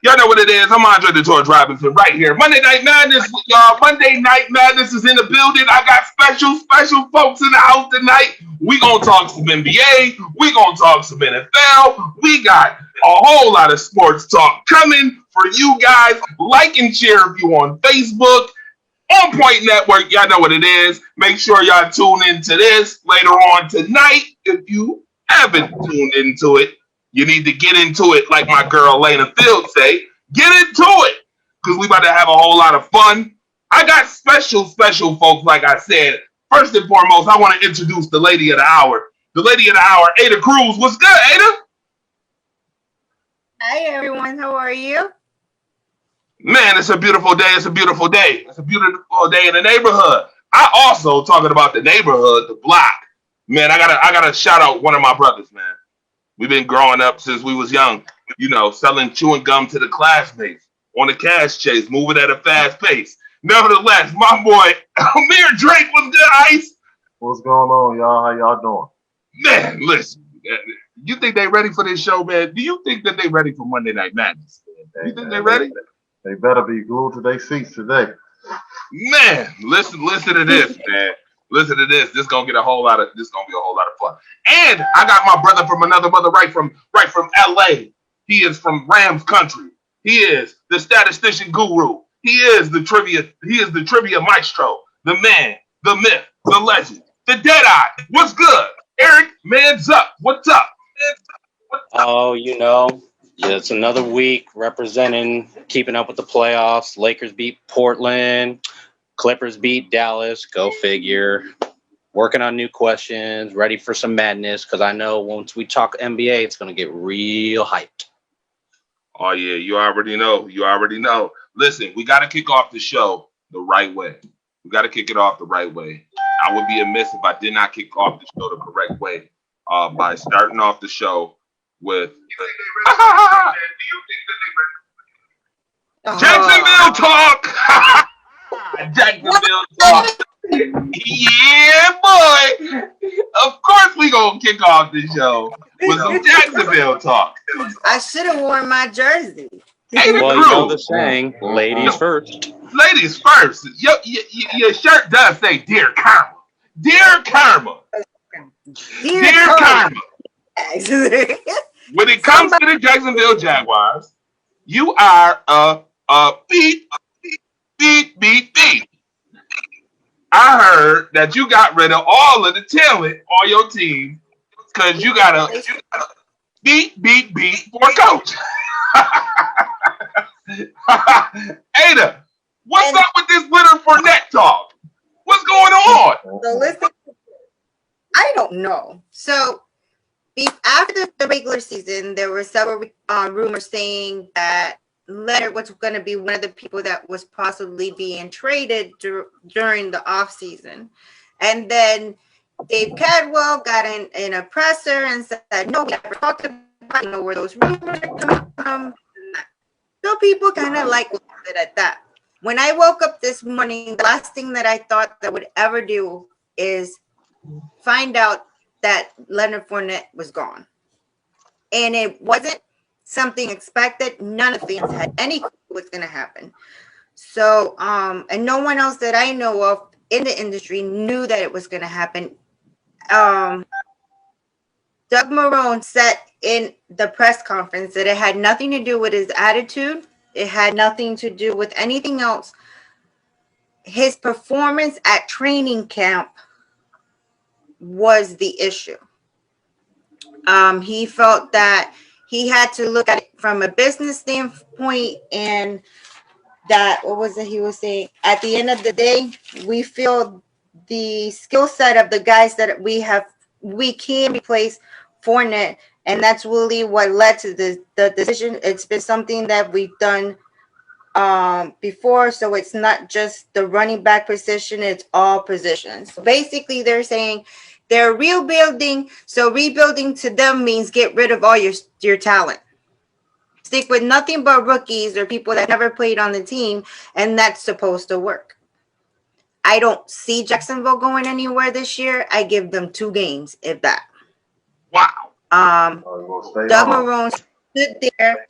Y'all know what it is. I'm Andre the Torch Robinson right here. Monday Night Madness, y'all. Monday Night Madness is in the building. I got special folks in the house tonight. We gonna talk some NBA. We gonna talk some NFL. We got a whole lot of sports talk coming for you guys. Like and share if you on Facebook. OnPoint Network, y'all know what it is. Make sure y'all tune into this later on tonight. If you haven't tuned into it, you need to get into it, like my girl Lena Field say. Get into it, because we about to have a whole lot of fun. I got special folks, like I said. First and foremost, I want to introduce the lady of the hour. The lady of the hour, Ada Cruz. What's good, Ada? Hi, everyone. How are you? Man, it's a beautiful day. It's a beautiful day. It's a beautiful day in the neighborhood. I also, talking about the neighborhood, the block. Man, I gotta shout out one of my brothers, man. We've been growing up since we was young, selling chewing gum to the classmates on the cash chase, moving at a fast pace. Nevertheless, my boy, Amir Drake was good, Ice. What's going on, y'all? How y'all doing? Man, listen, you think they ready for this show, man? Do you think that they ready for Monday Night Madness? You think they ready? They better be glued to their seats today. Man, listen to this, man. Listen to this. This gonna be a whole lot of fun. And I got my brother from another mother, right from LA. He is from Rams country. He is the statistician guru. He is the trivia maestro. The man, the myth, the legend, the deadeye. What's good? Eric, man's up. What's up? Oh, it's another week representing, keeping up with the playoffs. Lakers beat Portland. Clippers beat Dallas. Go figure. Working on new questions. Ready for some madness, because I know once we talk NBA, it's going to get real hyped. Oh, yeah. You already know. Listen, we got to kick off the show the right way. We got to kick it off the right way. I would be amiss if I did not kick off the show the correct way by starting off the show with Jacksonville talk. Jacksonville talk. Yeah, boy. Of course we gonna kick off the show with some Jacksonville talk. I should have worn my jersey. Well, you know the saying, ladies first. Ladies first. Your shirt does say Dear Karma. Dear Karma. Dear Karma. When it comes to the Jacksonville Jaguars, you are a beat. I heard that you got rid of all of the talent on your team because you got a beat for a coach. Ada, what's up with this Leonard Fournette talk? What's going on? So listen, I don't know. So after the regular season, there were several rumors saying that Leonard was going to be one of the people that was possibly being traded during the offseason. And then Dave Cadwell got in a presser and said, no, we never talked about where those rumors are coming from. So people kind of left it at that. When I woke up this morning, the last thing that I thought that I would ever do is find out that Leonard Fournette was gone. And it wasn't something expected. None of the fans had any clue what's going to happen. So, and no one else that I know of in the industry knew that it was going to happen. Doug Marrone said in the press conference that it had nothing to do with his attitude. It had nothing to do with anything else. His performance at training camp was the issue. He felt that he had to look at it from a business standpoint, and that, what was it he was saying? At the end of the day, we feel the skill set of the guys that we can replace Fournette, and that's really what led to the decision. It's been something that we've done before, so it's not just the running back position, it's all positions. So basically, they're saying they're rebuilding, so rebuilding to them means get rid of all your talent. Stick with nothing but rookies or people that never played on the team, and that's supposed to work. I don't see Jacksonville going anywhere this year. I give them 2 games, if that. Wow. Doug Marrone stood there.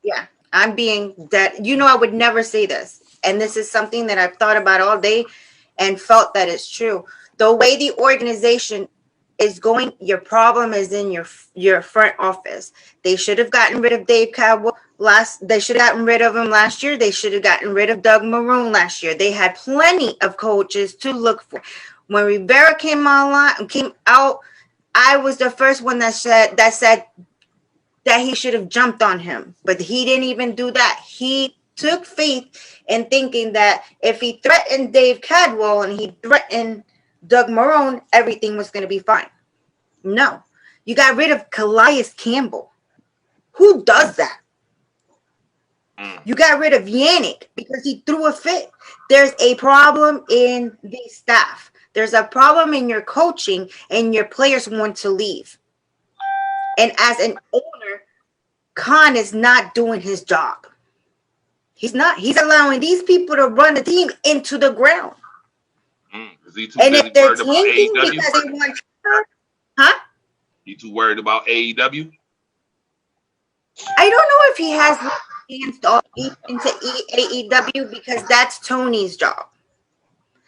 Yeah, I'm being that, I would never say this. And this is something that I've thought about all day and felt that it's true. The way the organization is going, your problem is in your front office. They should have gotten rid of Dave Caldwell they should have gotten rid of him last year. They should have gotten rid of Doug Maroon last year. They had plenty of coaches to look for. When Rivera came out, I was the first one that said that he should have jumped on him, but he didn't even do that. He took faith in thinking that if he threatened Dave Caldwell and he threatened Doug Marone, everything was going to be fine. No, you got rid of Calais Campbell. Who does that? You got rid of Yannick because he threw a fit. There's a problem in the staff. There's a problem in your coaching, and your players want to leave. And as an owner, Khan is not doing his job. He's not. He's allowing these people to run the team into the ground. Is he too And busy if they're worried about tanking AEW? because they want, huh? You too worried about AEW? I don't know if he has hands off into AEW because that's Tony's job.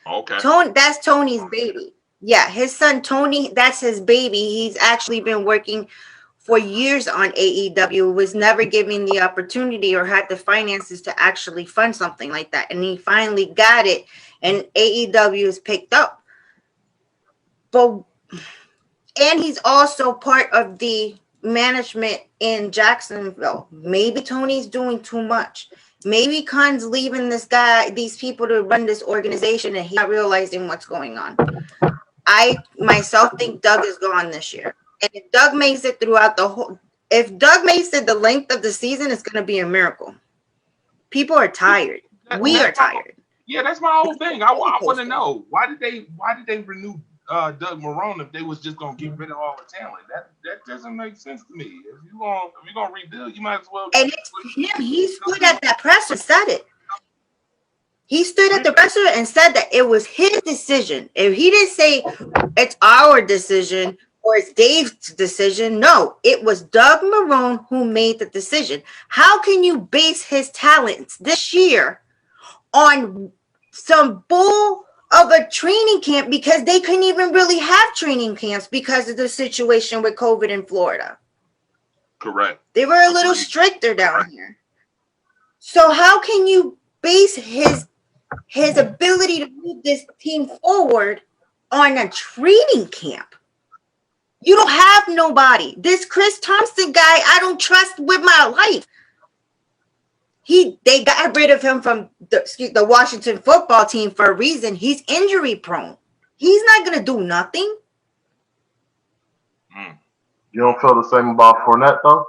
Okay. That's Tony's baby. Yeah, his son Tony, that's his baby. He's actually been working for years on AEW, was never given the opportunity or had the finances to actually fund something like that. And he finally got it, and AEW is picked up. And he's also part of the management in Jacksonville. Maybe Tony's doing too much. Maybe Khan's leaving these people to run this organization, and he's not realizing what's going on. I myself think Doug is gone this year. And if Doug makes it the length of the season, it's going to be a miracle. People are tired. We are tired. Yeah, that's my whole thing. I want to know, why did they renew Doug Marone if they was just gonna get rid of all the talent? That doesn't make sense to me. If you're gonna rebuild, you might as well. And it's him. He stood at that presser and said it. He stood at the presser and said that it was his decision. If he didn't say it's our decision or it's Dave's decision, no, it was Doug Marone who made the decision. How can you base his talents this year on some bull of a training camp, because they couldn't even really have training camps because of the situation with COVID in Florida? Correct. They were a little stricter down here. So how can you base his ability to move this team forward on a training camp? You don't have nobody. This Chris Thompson guy, I don't trust with my life. They got rid of him from the Washington football team for a reason. He's injury prone. He's not going to do nothing. You don't feel the same about Fournette, though?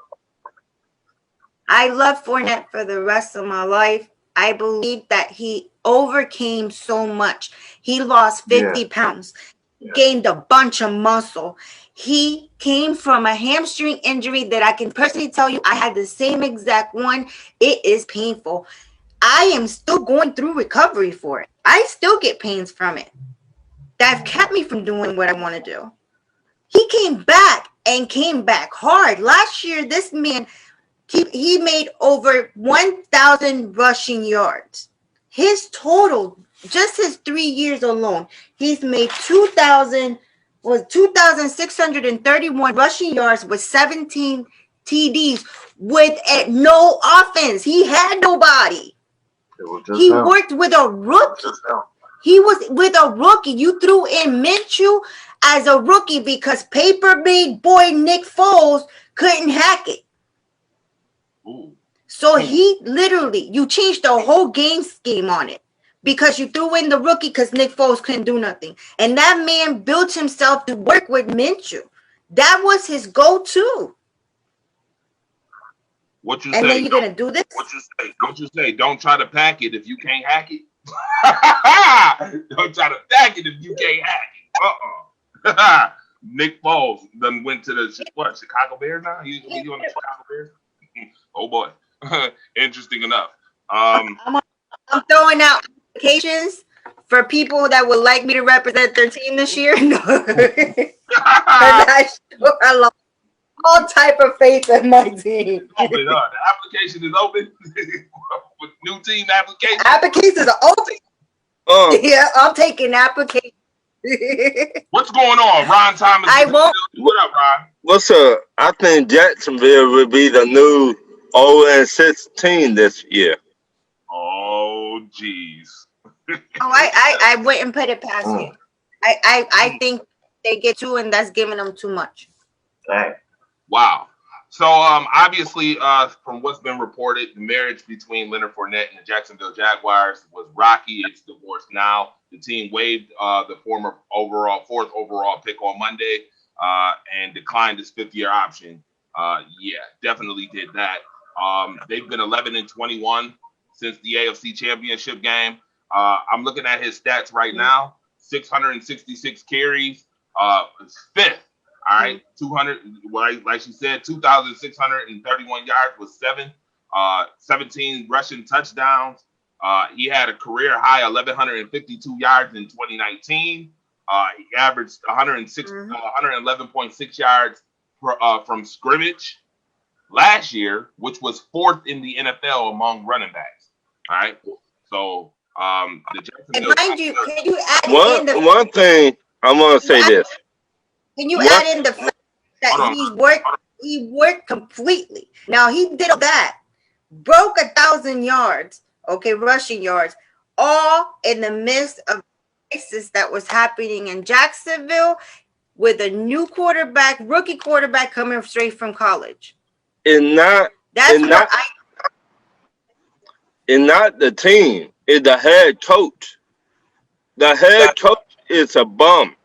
I love Fournette for the rest of my life. I believe that he overcame so much. He lost 50 pounds. He gained a bunch of muscle. He came from a hamstring injury that I can personally tell you I had the same exact one. It is painful. I am still going through recovery for it. I still get pains from it. That have kept me from doing what I want to do. He came back and came back hard. Last year, this man, he made over 1,000 rushing yards. His total, just his 3 years alone, he's made 2,631 rushing yards with 17 TDs with no offense. He had nobody. He worked with a rookie. He was with a rookie. You threw in Minshew as a rookie because paper-made boy Nick Foles couldn't hack it. Ooh. So you changed the whole game scheme on it because you threw in the rookie because Nick Foles couldn't do nothing. And that man built himself to work with Minshew. That was his go-to. What you and say? Then you're gonna do this? What you say? Don't try to pack it if you can't hack it. Don't try to pack it if you can't hack it. Nick Foles done went to the Chicago Bears now. He's on the Chicago Bears. Oh boy, interesting enough. I'm throwing out applications for people that would like me to represent their team this year. No, all type of faith in my team. Open, the application is open. With new team application. Applications are open. Yeah, I'm taking applications. What's going on, Ron Thomas? I won't. What up, Ron? What's up? I think Jacksonville will be the new 0-16 this year. Oh, jeez. I wouldn't put it past you. I think they get 2, and that's giving them too much. Dang. Wow. So, obviously, from what's been reported, the marriage between Leonard Fournette and the Jacksonville Jaguars was rocky. It's divorced now. The team waived the former fourth overall pick on Monday and declined his 5th-year option. Yeah, definitely did that. They've been 11-21 since the AFC Championship game. I'm looking at his stats right now. 666 carries. 5th. All right, 200. Like she said, 2,631 yards with 17 rushing touchdowns. He had a career high 1,152 yards in 2019. He averaged 111.6 yards from scrimmage last year, which was 4th in the NFL among running backs. All right, so the Jacksonville. Mind you, can you add in one thing I want to say this. Can you add in the fact that he worked completely? Now he did all that, broke 1,000 yards, rushing yards, all in the midst of crisis that was happening in Jacksonville with a new rookie quarterback coming straight from college. It's not the team, it's the head coach. The head coach is a bum.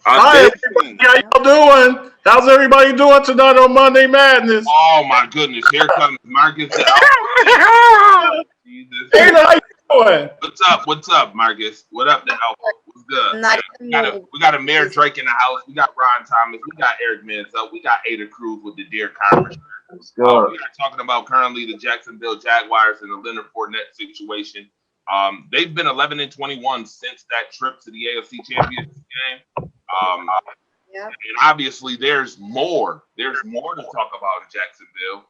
Hi, everybody. How y'all doing? How's everybody doing tonight on Monday Madness? Oh my goodness! Here comes Marcus. Jesus. Hey, how you doing? What's up, Marcus? What up, the Alpha? What's good? We got a Mayor Drake in the house. We got Ron Thomas. We got Eric Manziel. We got Ada Cruz with the Deer Conference. We are talking about currently the Jacksonville Jaguars and the Leonard Fournette situation. They've been 11-21 since that trip to the AFC Championship game. And obviously there's more to talk about in Jacksonville.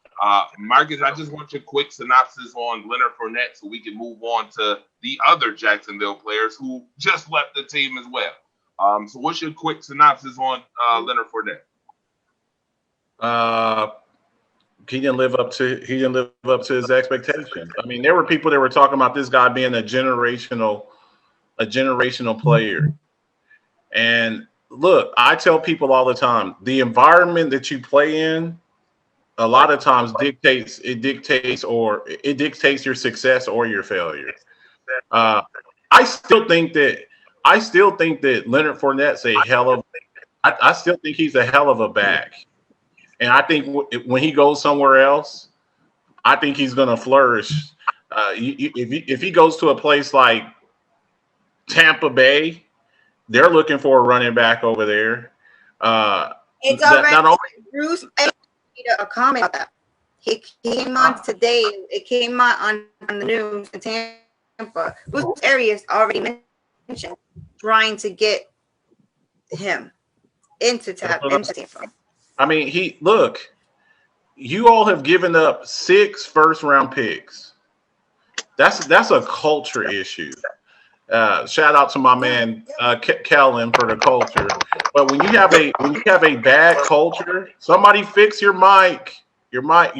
Marcus, I just want your quick synopsis on Leonard Fournette so we can move on to the other Jacksonville players who just left the team as well. So what's your quick synopsis on Leonard Fournette? He didn't live up to his expectations. I mean, there were people that were talking about this guy being a generational player. And look, I tell people all the time, the environment that you play in a lot of times dictates your success or your failure. I still think that Leonard Fournette's I still think he's a hell of a back. And I think when he goes somewhere else, I think he's going to flourish. If he goes to a place like Tampa Bay, they're looking for a running back over there. It's already Bruce made a comment about that. He came on today. It came on the news in Tampa. Bruce Arias already mentioned trying to get him into Tampa. I mean, you all have given up 6 first-round picks. That's a culture issue. Shout out to my man Kellen for the culture. But when you have a bad culture, somebody fix your mic. Your mic.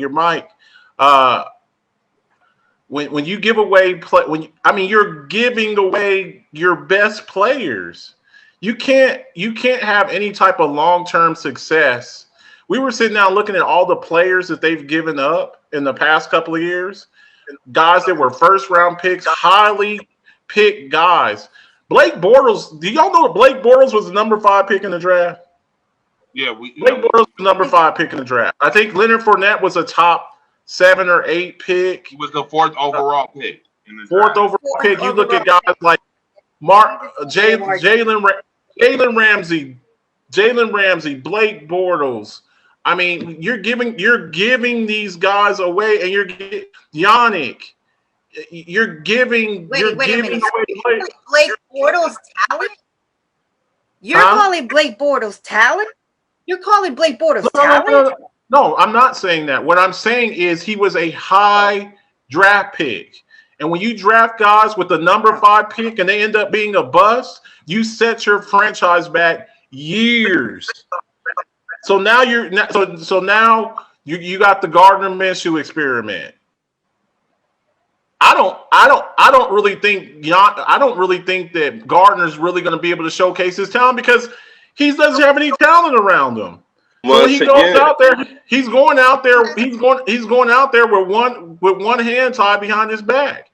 When you give away you're giving away your best players. You can't have any type of long-term success. We were sitting down looking at all the players that they've given up in the past couple of years. Guys that were first-round picks, highly picked guys. Blake Bortles, do y'all know that Blake Bortles was the number 5 pick in the draft? Yeah, Blake Bortles was the number 5 pick in the draft. I think Leonard Fournette was a top 7 or 8 pick. He was the 4th overall pick. Fourth overall pick. You look at guys like Jalen Ramsey, Blake Bortles. I mean, you're giving these guys away, and you're Yannick. You're giving. Wait a minute. Blake Bortles talent? You're calling Blake Bortles talent? You're calling Blake Bortles No, talent? no, I'm not saying that. What I'm saying is he was a high draft pick. And when you draft guys with the number 5 pick and they end up being a bust, you set your franchise back years. So now now you got the Gardner Minshew experiment. I don't really think that Gardner's really going to be able to showcase his talent because he doesn't have any talent around him. So when he goes out there, he's going out there with one hand tied behind his back.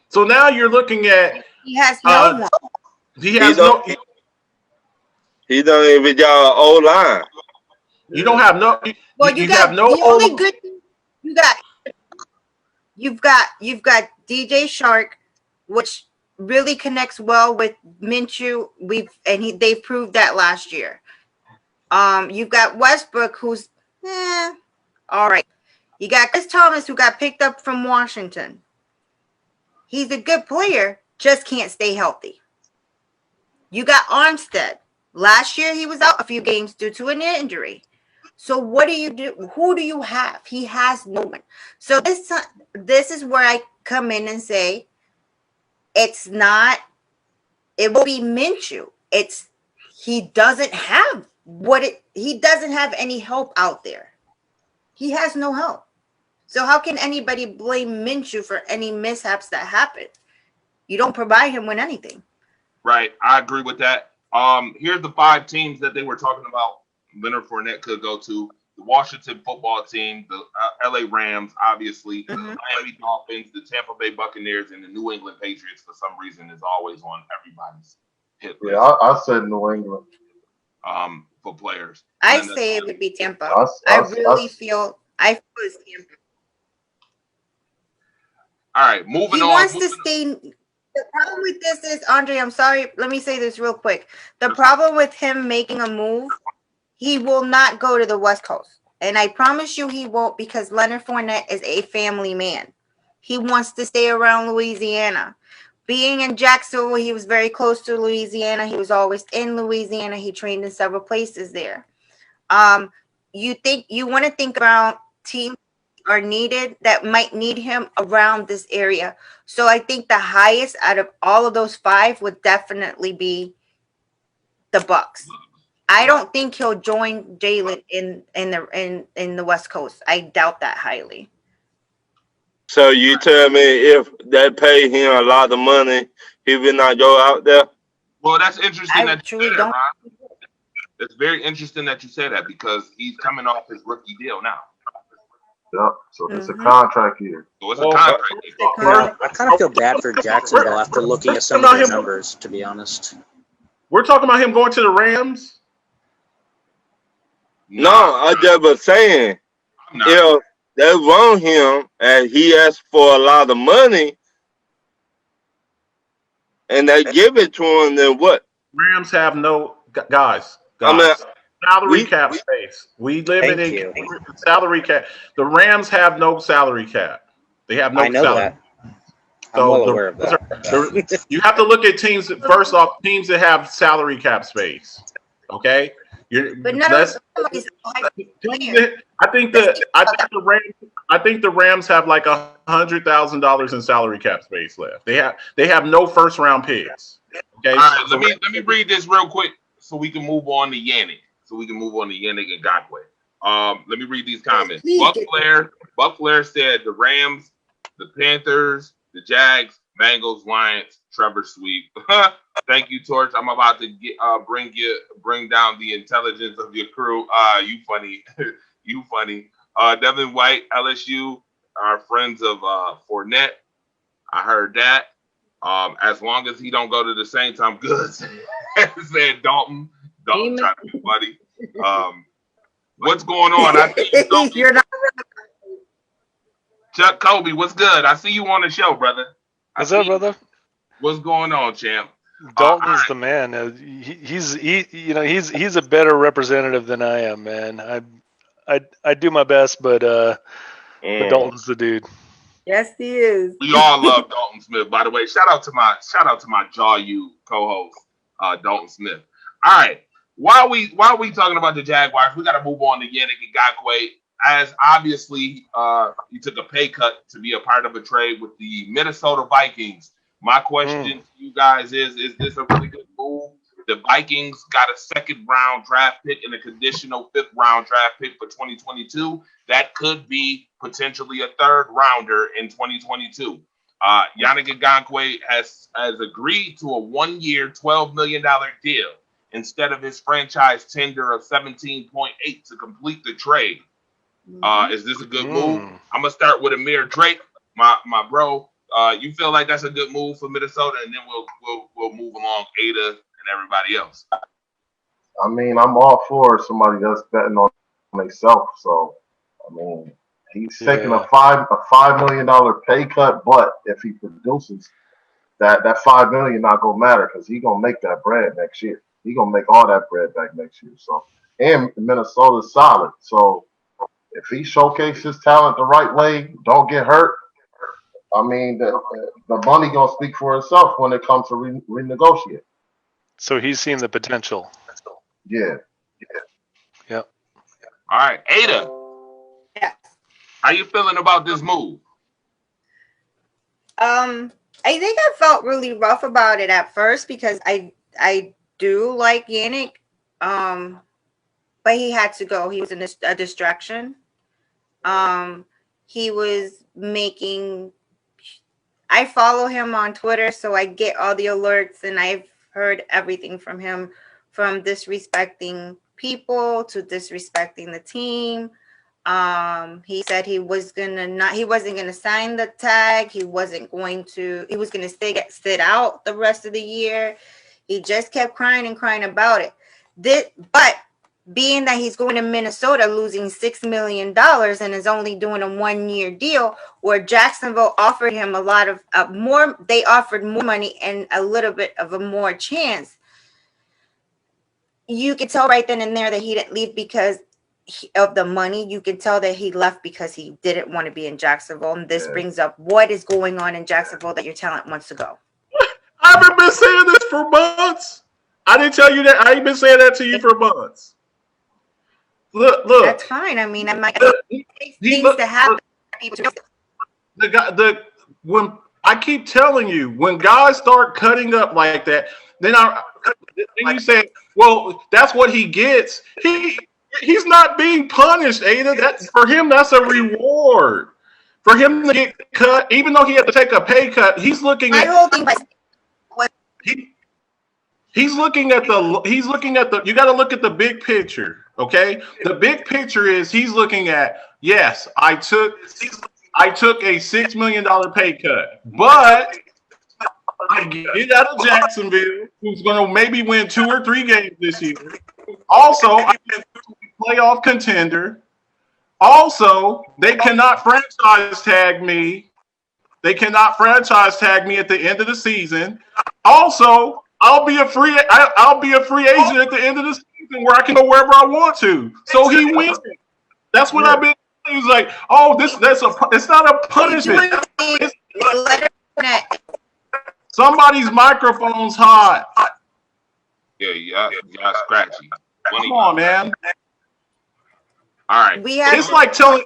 So now you're looking at he has no one. He don't even got an O-line. You don't have no. Well, you got have no. The only good thing you've got DJ Shark, which really connects well with Minshew. They proved that last year. You've got Westbrook, who's all right. You got Chris Thomas, who got picked up from Washington. He's a good player, just can't stay healthy. You got Armstead. Last year, he was out a few games due to an injury. So what do you do? Who do you have? He has no one. So this is where I come in and say, it will be Minshew. He doesn't have any help out there. He has no help. So how can anybody blame Minshew for any mishaps that happen? You don't provide him with anything. Right. I agree with that. Here's the 5 teams that they were talking about. Leonard Fournette could go to: the Washington football team, the LA Rams, obviously, the Miami Dolphins, the Tampa Bay Buccaneers, and the New England Patriots, for some reason, is always on everybody's hit list. Yeah, I said New England. For players. I say it would be Tampa. I feel it's Tampa. All right, moving on. He wants to stay. The problem with this is, Andre, I'm sorry. Let me say this real quick. The problem with him making a move, he will not go to the West Coast. And I promise you he won't, because Leonard Fournette is a family man. He wants to stay around Louisiana. Being in Jacksonville, he was very close to Louisiana. He was always in Louisiana. He trained in several places there. You want to think about teams are needed that might need him around this area. So I think the highest out of all of those 5 would definitely be the Bucks. I don't think he'll join Jalen in the West Coast. I doubt that highly. So you tell me if they pay him a lot of money, he will not go out there? Well, that's interesting. I truly don't. It's very interesting that you say that, because he's coming off his rookie deal now. Yep. So it's a contract year. So it's a contract year. Yeah, I kind of feel bad for Jacksonville after looking at some of their numbers, to be honest. We're talking about him going to the Rams. No, I just was saying, if they want him and he asks for a lot of money and they give it to him, then what? Rams have no guys. I mean, salary cap space. We live in a salary cap. The Rams have no salary cap. They have no I know salary. that. I'm well aware of that. You have to look at teams. First off, teams that have salary cap space. Okay, but none of I think the Rams have like $100,000 in salary cap space left. They have no first round picks. Okay, all right. Let me read this real quick so we can move on to Yannick. And Gakwe. Let me read these comments. Buck Flair said the Rams, the Panthers, the Jags, Bengals, Lions, Trevor sweep. Thank you, Torch. I'm about to bring down the intelligence of your crew. You funny. You funny. Devin White, LSU, our friends of Fournette. I heard that. As long as he don't go to the Saints, I'm good. Said Dalton. Dalton trying to be funny. What's going on? I think you're not. Chuck Kobe, what's good? I see you on the show, brother. What's up, brother? What's going on, champ? Dalton's the man. He's a better representative than I am, man. I do my best, but Dalton's the dude. Yes, he is. We all love Dalton Smith. By the way, shout out to my Jaw U co-host, Dalton Smith. All right, while we talking about the Jaguars, we got to move on to Yannick Ngakoue. As obviously, he took a pay cut to be a part of a trade with the Minnesota Vikings. My question to you guys is this a really good move? The Vikings got a second-round draft pick and a conditional fifth-round draft pick for 2022. That could be potentially a third-rounder in 2022. Yannick Ngakoue has agreed to a one-year, $12 million deal instead of his franchise tender of 17.8 to complete the trade. Is this a good move? I'm gonna start with Amir Drake, my bro. You feel like that's a good move for Minnesota, and then we'll move along Ada and everybody else. I mean, I'm all for somebody that's betting on themselves. So, I mean, he's taking a $5 million pay cut, but if he produces, that $5 million not gonna matter because he gonna make that bread next year. He gonna make all that bread back next year. So, and Minnesota's solid. So, if he showcases his talent the right way, don't get hurt. I mean, the money gonna speak for itself when it comes to renegotiate. So he's seen the potential. Yeah. Yep. All right, Ada. Yes. How you feeling about this move? I think I felt really rough about it at first because I do like Yannick, but he had to go. He was a distraction. He was making. I follow him on Twitter, so I get all the alerts, and I've heard everything from him, from disrespecting people to disrespecting the team. He said he wasn't gonna sign the tag. He was going to sit out the rest of the year. He just kept crying about it. But being that he's going to Minnesota losing $6 million and is only doing a 1-year deal, where Jacksonville offered him a lot of more, they offered more money and a little bit of a more chance. You could tell right then and there that he didn't leave because of the money. You could tell that he left because he didn't want to be in Jacksonville. And this brings up what is going on in Jacksonville that your talent wants to go. I haven't been saying this for months. I didn't tell you that. I ain't been saying that to you for months. Look. That's fine. I mean, things to happen. When I keep telling you, when guys start cutting up like that, then you say, well, that's what he gets. He's not being punished, Ada. For him, that's a reward. For him to get cut, even though he had to take a pay cut, he's looking at. He's looking at the. You got to look at the big picture. Okay, the big picture is he's looking at. Yes, I took a $6 million pay cut, but I get out of Jacksonville, who's going to maybe win 2 or 3 games this year. Also, I'm a playoff contender. Also, they cannot franchise tag me. They cannot franchise tag me at the end of the season. Also, I'll be a free agent at the end of the season where I can go wherever I want to. So he wins. That's what I've been. He's like, oh, it's not a punishment. Somebody's microphone's hot. Yeah, scratchy. Come on, man. All right. It's like telling.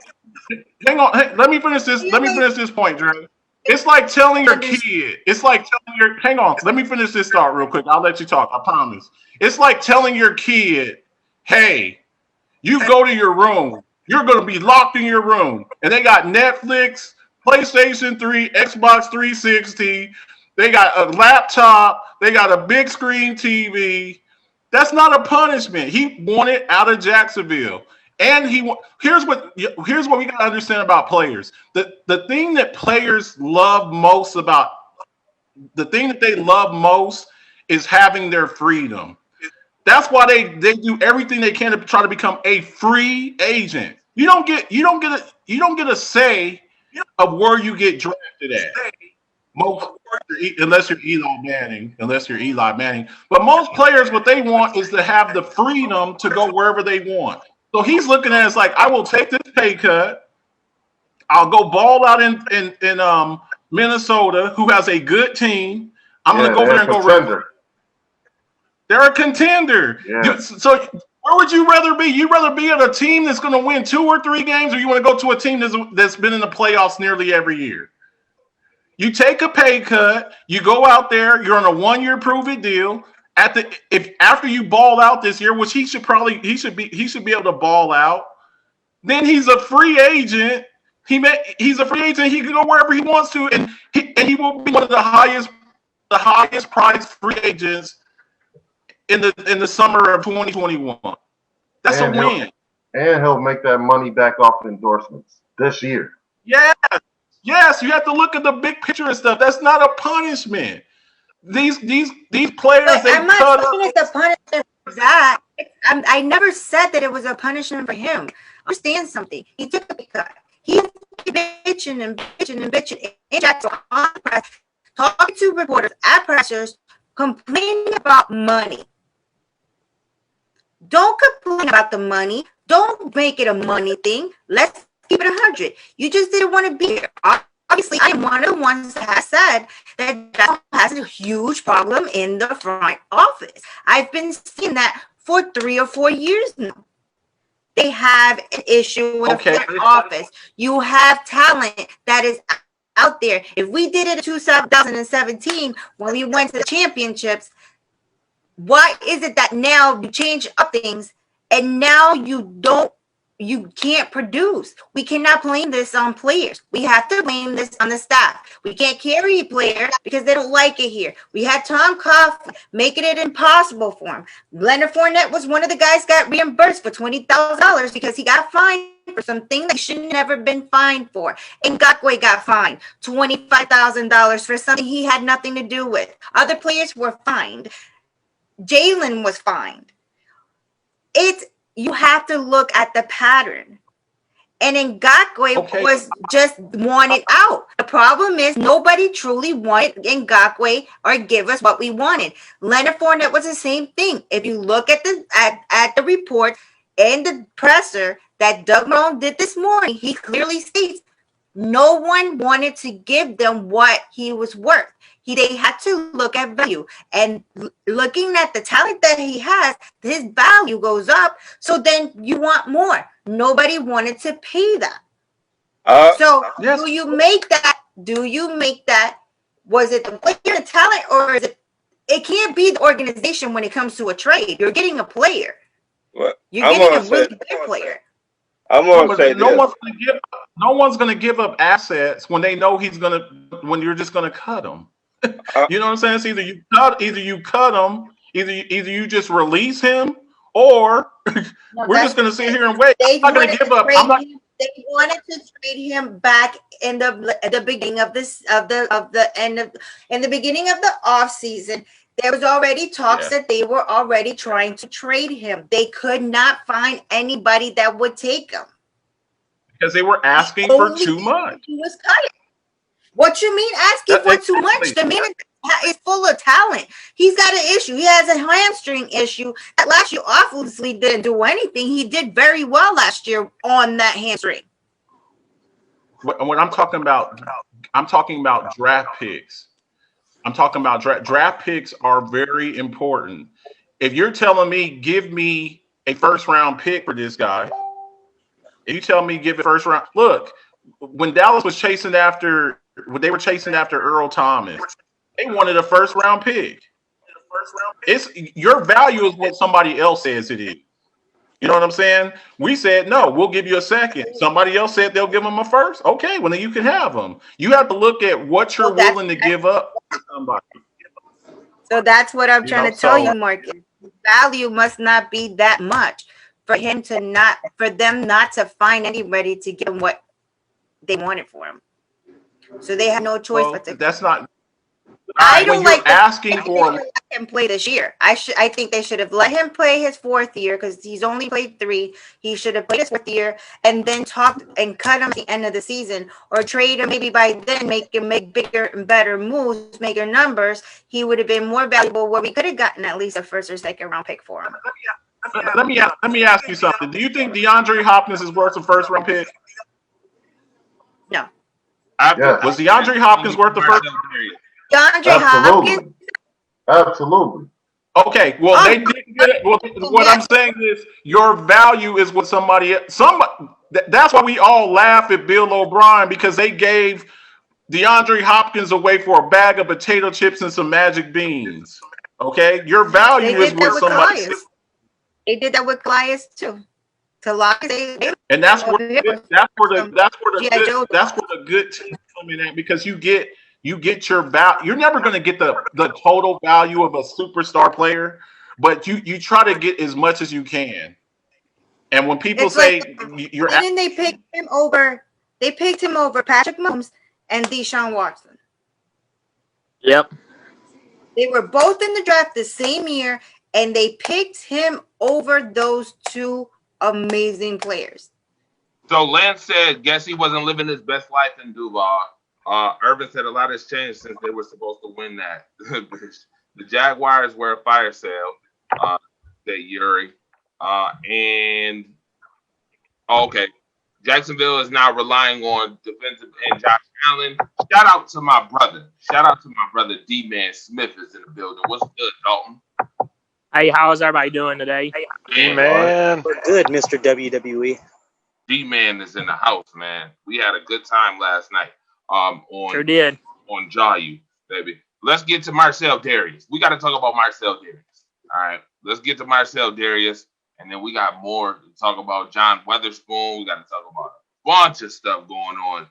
Hang on. Hey, let me finish this. Let me finish this point, Drew. It's like telling your kid. It's like telling your. Hang on. Let me finish this thought real quick. I'll let you talk. I promise. It's like telling your kid, "Hey, you go to your room. You're going to be locked in your room, and they got Netflix, PlayStation 3, Xbox 360. They got a laptop. They got a big screen TV. That's not a punishment. He wanted out of Jacksonville." And here's what we got to understand about players. The thing that players love most is having their freedom. That's why they do everything they can to try to become a free agent. You don't get a say of where you get drafted at. Unless you're Eli Manning. But most players, what they want is to have the freedom to go wherever they want. So he's looking at it as like, I will take this pay cut. I'll go ball out in Minnesota, who has a good team. I'm going to go there and go. They're a contender. Yeah. So where would you rather be? You'd rather be at a team that's going to win 2 or 3 games, or you want to go to a team that's been in the playoffs nearly every year? You take a pay cut. You go out there. You're on a 1-year prove-it deal. After you ball out this year, which he should be able to ball out. Then he's a free agent. He's a free agent. He can go wherever he wants to, and he will be one of the highest priced free agents in the summer of 2021. That's a win. And he'll make that money back off endorsements this year. Yes, you have to look at the big picture and stuff. That's not a punishment. These players, I'm not saying it's a punishment for that. I never said that it was a punishment for him. Understand something. He took a big cut. He's bitching and in Jackson on the press, talking to reporters at pressers, complaining about money. Don't complain about the money. Don't make it a money thing. Let's keep it 100. You just didn't want to be here. Obviously, I am one of the ones that has said that Jackson has a huge problem in the front office. I've been seeing that for 3 or 4 years now. They have an issue with the front office. You have talent that is out there. If we did it in 2017 when we went to the championships, why is it that now you change up things and now you can't produce? We cannot blame this on players. We have to blame this on the staff. We can't carry players because they don't like it here. We had Tom Coughlin making it impossible for him. Leonard Fournette was one of the guys got reimbursed for $20,000 because he got fined for something that should never been fined for. And Ngakoue got fined $25,000 for something he had nothing to do with. Other players were fined. Jalen was fined. You have to look at the pattern. And Ngakoue was just wanted out. The problem is nobody truly wanted Ngakoue or give us what we wanted. Leonard Fournette was the same thing. If you look at the report and the presser that Doug Marrone did this morning, he clearly states no one wanted to give them what he was worth. They had to look at value, and looking at the talent that he has, his value goes up. So then you want more. Nobody wanted to pay that. Yes. Do you make that? Was it the player, the talent, or is it? It can't be the organization when it comes to a trade. You're getting a player. You're getting a really good player. I'm gonna say no one's gonna give up assets when they know when you're just gonna cut them. You know what I'm saying? It's either you cut him, either you just release him, or we're just gonna sit here and wait. I'm not gonna give up. They wanted to trade him back in the beginning of in the beginning of the off season. There was already talks that they were already trying to trade him. They could not find anybody that would take him because they were asking for too much. He was cutting. What you mean asking for too much? The man is full of talent. He's got an issue. He has a hamstring issue. Last year, obviously didn't do anything. He did very well last year on that hamstring. When I'm talking about draft picks. I'm talking about draft picks are very important. If you're telling me, give me a first-round pick for this guy, if you tell me give it first round, look, when Dallas was chasing after. When they were chasing after Earl Thomas, they wanted a first-round pick. It's your value is what somebody else says it is. You know what I'm saying? We said no, we'll give you a second. Somebody else said they'll give them a first. Okay, well then you can have them. You have to look at what you're willing to give up for somebody. So that's what I'm trying to tell you, Marcus. Value must not be that much for them not to find anybody to give them what they wanted for him. So they have no choice but to. That's not. I don't like asking for let him play this year. I think they should have let him play his 4th year because he's only played 3. He should have played his 4th year and then talked and cut him at the end of the season, or trade him maybe by then, make bigger and better moves, bigger numbers. He would have been more valuable where we could have gotten at least a 1st or 2nd round pick for him. Let me ask you something. Do you think DeAndre Hopkins is worth a 1st round pick? No. Was DeAndre Hopkins worth the first? DeAndre Hopkins. Absolutely. Okay, well, they didn't get it. Well, what I'm saying is your value is what somebody else. That's why we all laugh at Bill O'Brien because they gave DeAndre Hopkins away for a bag of potato chips and some magic beans. Okay, your They value is did that what with somebody. Elias. They did that with Elias too. To Elias, And that's where over here that's where the some that's where the G.I. good Joe. that's where the good teams come in at because you get your value. You're never going to get the total value of a superstar player, but you try to get as much as you can. And when people It's like, say you're didn't they pick him over? They picked him over Patrick Mahomes and Deshaun Watson. Yep. They were both in the draft the same year, and they picked him over those two amazing players. So Lance said, guess he wasn't living his best life in Duval. Urban said a lot has changed since they were supposed to win that. The Jaguars were a fire sale, said Yuri. Okay. Jacksonville is now relying on defensive end Josh Allen. Shout out to my brother. D-Man Smith is in the building. What's good, Dalton? Hey, how's everybody doing today? Man. We're good, Mr. WWE. D-Man is in the house, man. We had a good time last night. Sure did. On Jayu, baby. Let's get to Marcel Darius. We got to talk about Marcel Darius. All right. Let's get to Marcel Darius. And then we got more to talk about. John Weatherspoon. We got to talk about a bunch of stuff going on.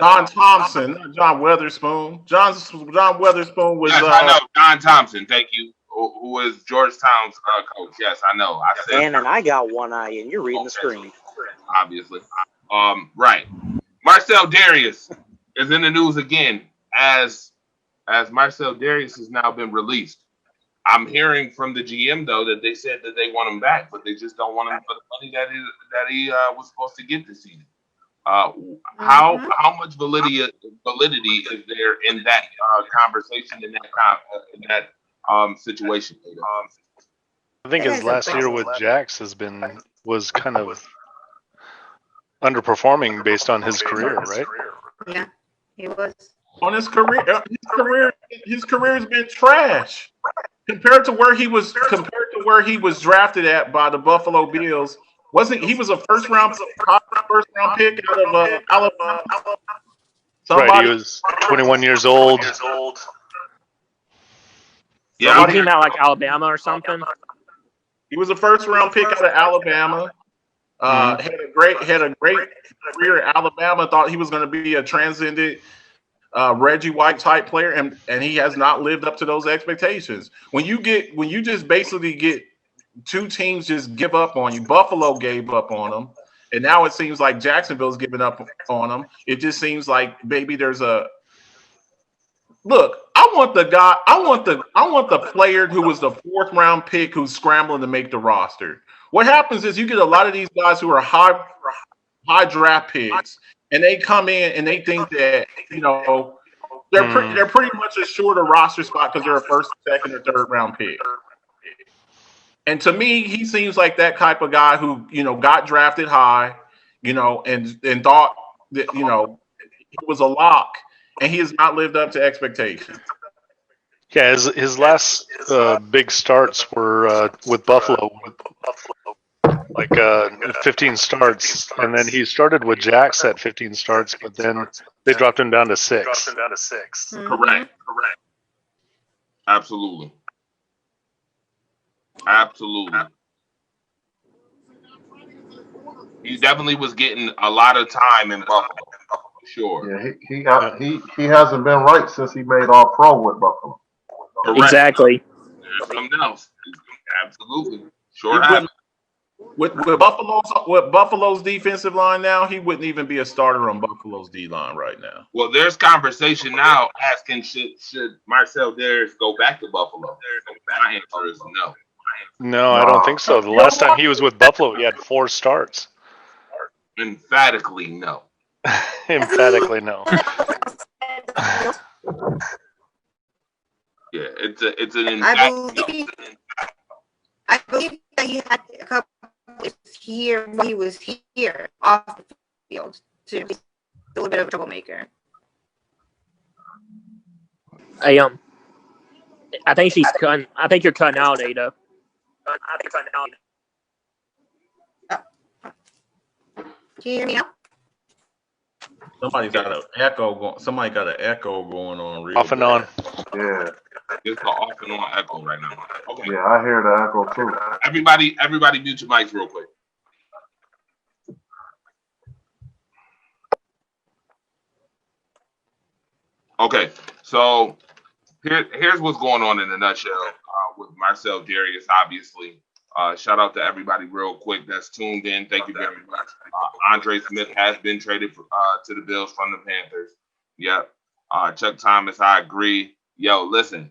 John Thompson, not John Weatherspoon. John Weatherspoon was. Yes, I know. John Thompson. Thank you. Who is Georgetown's coach? Yes, I know. I said. And I got one eye, and you're reading the screen. Obviously. Right. Marcel Darius is in the news again as Marcel Darius has now been released. I'm hearing from the GM though that they said that they want him back, but they just don't want him for the money that he was supposed to get this season. How much validity is there in that conversation in that situation? I think his last year with Jax was kind of underperforming based on his career, right? Yeah, he was. On his career has been trash compared to where he was drafted at by the Buffalo Bills. He was a first round pick out of Alabama. Right, he was 21 years old. Yeah, He came out like Alabama or something. He was a first round pick out of Alabama. Had a great career at Alabama. Thought he was going to be a transcendent Reggie White type player, and he has not lived up to those expectations. When you just basically get two teams just give up on you. Buffalo gave up on him, and now it seems like Jacksonville's giving up on him. It just seems like maybe there's a look. I want the player who was the fourth round pick who's scrambling to make the roster. What happens is you get a lot of these guys who are high draft picks, and they come in and they think that they're pretty much assured a roster spot because they're a first, second, or third round pick. And to me, he seems like that type of guy who got drafted high, and thought that he was a lock, and he has not lived up to expectations. Yeah, his last big starts were with Buffalo, like 15 starts, and then he started with Jax at 15 starts, but then they dropped him down to 6. Correct. Absolutely. He definitely was getting a lot of time in Buffalo, for sure. Yeah, he hasn't been right since he made All Pro with Buffalo. Correct. Exactly. Something else. Absolutely. Sure has. With Buffalo's defensive line now, he wouldn't even be a starter on Buffalo's D line right now. Well, there's conversation now asking should Marcel Darius go back to Buffalo? My answer is no. No, I don't think so. The last time he was with Buffalo, he had 4 starts. Emphatically no. Emphatically no. Yeah, it's an emphatic. I believe that he had a couple here when he was here off the field to be a little bit of a troublemaker. Hey, I think she's cutting. I think you're cutting out, Ada. Can you hear me now? Somebody got an echo going on. Real Off and bad. on. Yeah, It's an off and on echo right now. Okay. yeah, I hear the echo too. Everybody mute your mics real quick. Okay, so here's what's going on in a nutshell with Marcel Darius, obviously. Shout out to everybody real quick that's tuned in. Thank you very much. Andre Smith has been traded to the Bills from the Panthers. Yep. Chuck Thomas, I agree. Yo, listen,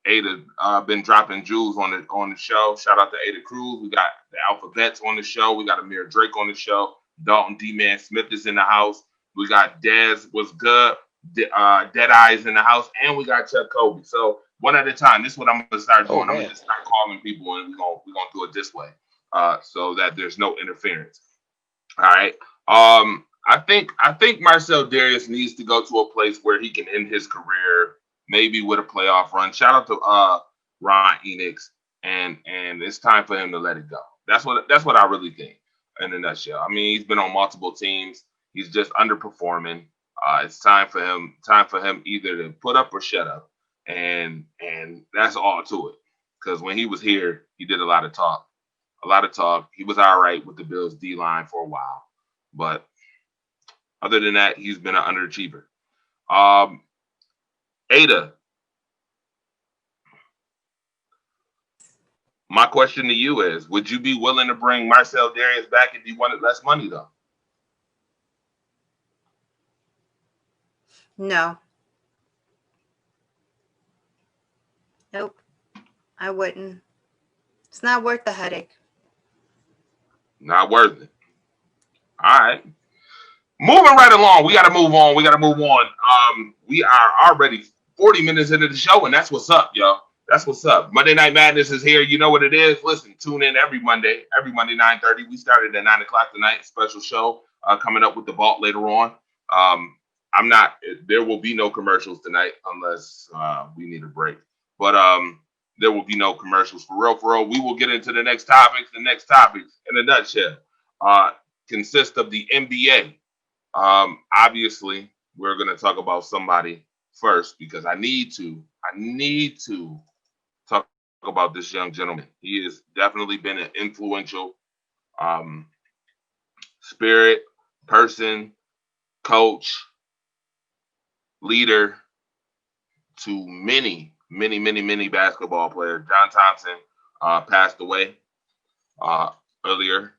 Ada been dropping jewels on the show. Shout out to Ada Cruz. We got the Alphabets on the show. We got Amir Drake on the show. Dalton D-Man Smith is in the house. We got Dez, what's good? Dead Eyes in the house, and we got Chuck Kobe. So one at a time. This is what I'm gonna start doing. I'm gonna just start calling people, and we're gonna do it this way, so that there's no interference. All right. I think Marcel Darius needs to go to a place where he can end his career, maybe with a playoff run. Shout out to Ron Enix, and it's time for him to let it go. That's what I really think in a nutshell. I mean, he's been on multiple teams. He's just underperforming. It's time for him either to put up or shut up, and that's all to it. Because when he was here, he did a lot of talk. He was all right with the Bills D line for a while, but other than that, he's been an underachiever. Ada, my question to you is: would you be willing to bring Marcel Darius back if you wanted less money, though? No. Nope. I wouldn't. It's not worth the headache. Not worth it. All right. Moving right along. We got to move on. We are already 40 minutes into the show, and that's what's up, y'all. That's what's up. Monday Night Madness is here. You know what it is. Listen, tune in every Monday 9:30. We started at 9 o'clock tonight. Special show coming up with the vault later on. There will be no commercials tonight unless we need a break. But there will be no commercials for real. We will get into the next topics. The next topics, in a nutshell, consist of the NBA. Obviously, we're going to talk about somebody first because I need to talk about this young gentleman. He has definitely been an influential spirit, person, coach, leader to many basketball players. John Thompson passed away earlier,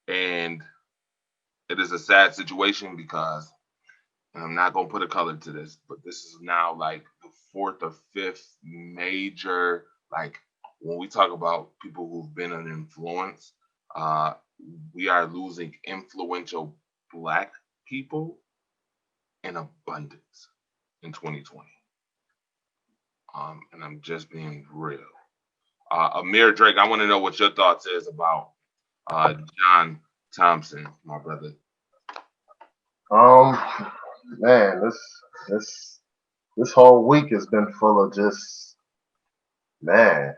and it is a sad situation because I'm not going to put a color to this, but this is now like the fourth or fifth major, like when we talk about people who've been an influence, we are losing influential Black people in abundance in 2020. And I'm just being real. Amir Drake, I want to know what your thoughts is about John Thompson, my brother. Man, this whole week has been full of just, man,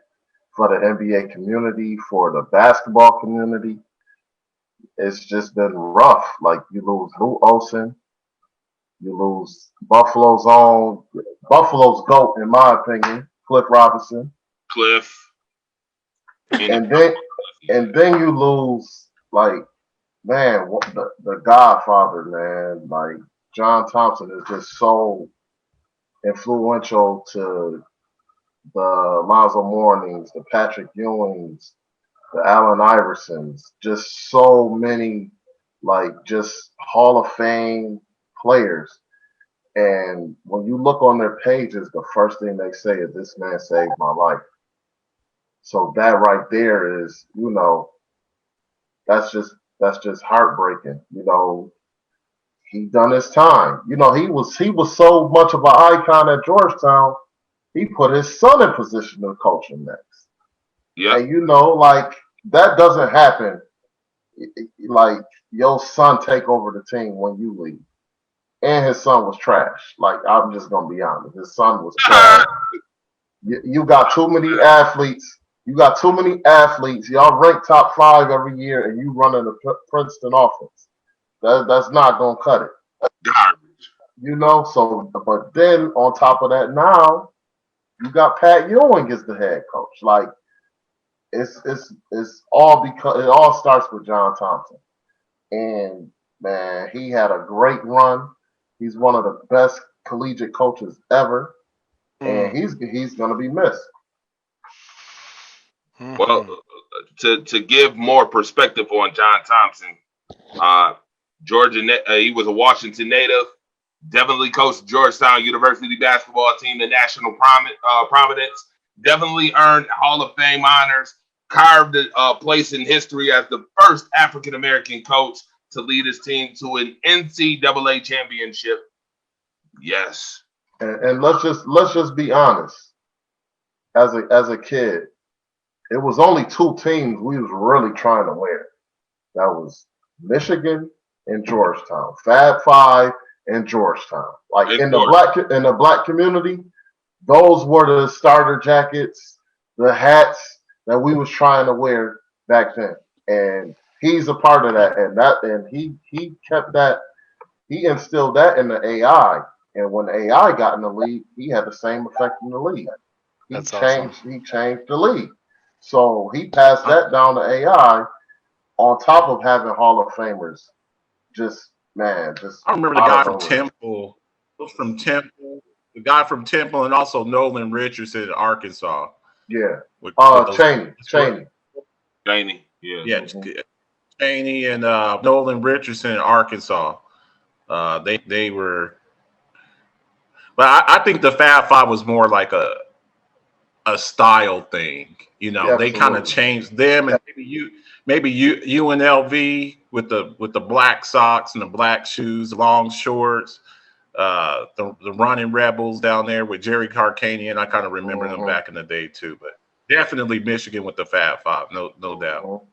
for the NBA community, for the basketball community, it's just been rough. Like, you lose Lou Olson, you lose Buffalo's GOAT, in my opinion, Cliff Robinson. And then you lose, like, man, the Godfather, man. Like, John Thompson is just so influential to the Lonzo Mournings, the Patrick Ewings, the Allen Iversons, just so many, like, just Hall of Fame players. And when you look on their pages, the first thing they say is, "This man saved my life." So that right there is, that's just heartbreaking. He done his time. He was so much of an icon at Georgetown. He put his son in position to coach him next. Yeah. And like, that doesn't happen. Like, your son take over the team when you leave. And his son was trash. Like, I'm just gonna be honest. His son was trash. You got too many athletes. You got too many athletes. Y'all rank top 5 every year, and you running the Princeton offense. That's not gonna cut it. Garbage. So but then on top of that, now you got Pat Ewing as the head coach. Like it's all because it all starts with John Thompson. And man, he had a great run. He's one of the best collegiate coaches ever, and he's gonna be missed. Well, to give more perspective on John Thompson, Georgia, he was a Washington native. Definitely coached Georgetown University basketball team to national prominence. Definitely earned Hall of Fame honors. Carved a place in history as the first African American coach to lead his team to an NCAA championship. Yes. And let's just be honest. As a kid, it was only 2 teams we was really trying to win. That was Michigan and Georgetown. Fab Five and Georgetown. Like in the black community, those were the starter jackets, the hats that we was trying to wear back then. And he's a part of that. And he kept that, he instilled that in the AI. And when the AI got in the league, he had the same effect in the league. He changed the league. So he passed that down to AI on top of having Hall of Famers. I remember the guy from Temple. The guy from Temple, and also Nolan Richardson in Arkansas. Yeah. Cheney. Yeah. Yeah. Cheney and Nolan Richardson in Arkansas. They were. But I think the Fab Five was more like a style thing. They kind of changed them, and maybe UNLV with the black socks and the black shoes, long shorts. The Running Rebels down there with Jerry Carcanian. I kind of remember them back in the day too, but definitely Michigan with the Fab Five, no doubt. All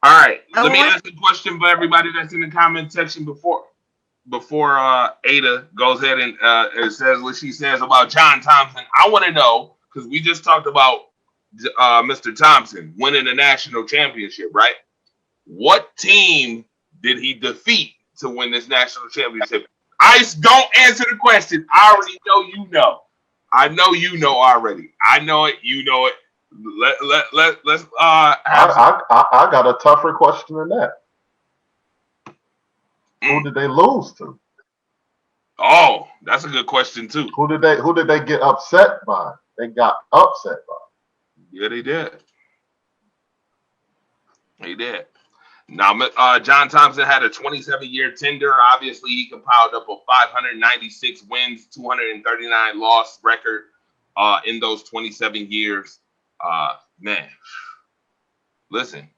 right, let me ask a question for everybody that's in the comment section before Ada goes ahead and says what she says about John Thompson. I want to know, because we just talked about Mr. Thompson winning the national championship, right? What team did he defeat to win this national championship? Ice, don't answer the question. I already know you know. I know you know already. I know it. You know it. Let's. I got a tougher question than that. Who did they lose to? Oh, that's a good question too. Who did they get upset by? They got upset by. Yeah, they did. They did. Now, John Thompson had a 27-year tenure. Obviously, he compiled up a 596 wins, 239 loss record in those 27 years. Man, listen,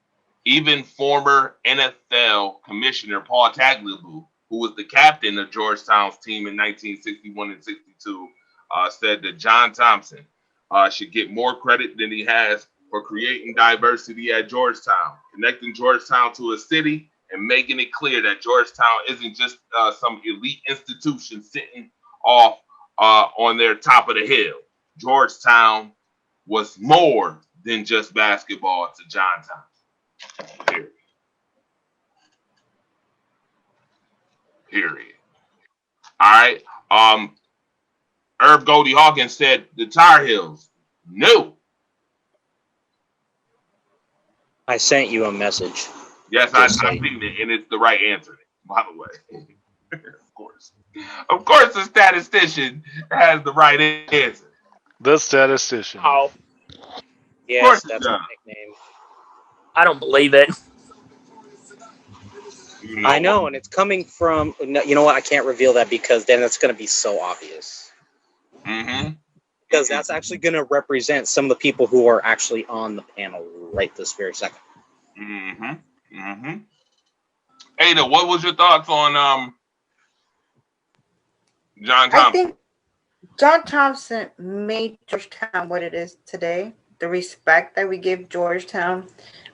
even former NFL Commissioner Paul Tagliabue, who was the captain of Georgetown's team in 1961 and 62, said that John Thompson should get more credit than he has for creating diversity at Georgetown, connecting Georgetown to a city and making it clear that Georgetown isn't just some elite institution sitting off on their top of the hill. Georgetown was more than just basketball to John Thompson. Period. All right. Herb Goldie Hawkins said the Tar Heels. No. I sent you a message. Yes, I've seen it, and it's the right answer, by the way. Of course. Of course, the statistician has the right answer. The statistician. Oh, yes, that's my nickname. I don't believe it. I know, and it's coming from, you know what, I can't reveal that because then it's going to be so obvious. Mm-hmm. Because that's actually going to represent some of the people who are actually on the panel right this very second. Mm-hmm. Mm-hmm. Ada, what was your thoughts on John Thompson? I think John Thompson made Georgetown what it is today. The respect that we give Georgetown.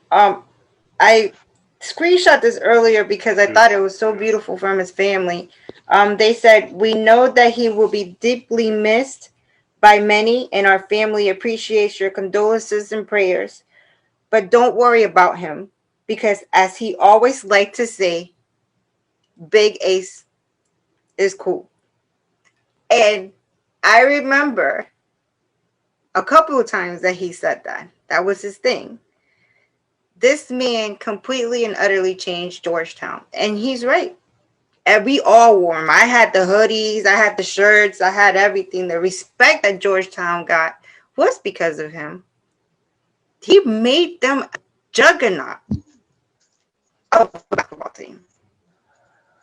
I screenshot this earlier because I thought it was so beautiful from his family. They said, "We know that he will be deeply missed by many, and our family appreciates your condolences and prayers. But don't worry about him, because as he always liked to say, Big Ace is cool. And I remember a couple of times that he said that. That was his thing. This man completely and utterly changed Georgetown. And he's right. And we all wore them. I had the hoodies, I had the shirts, I had everything. The respect that Georgetown got was because of him. He made them a juggernaut of a basketball team.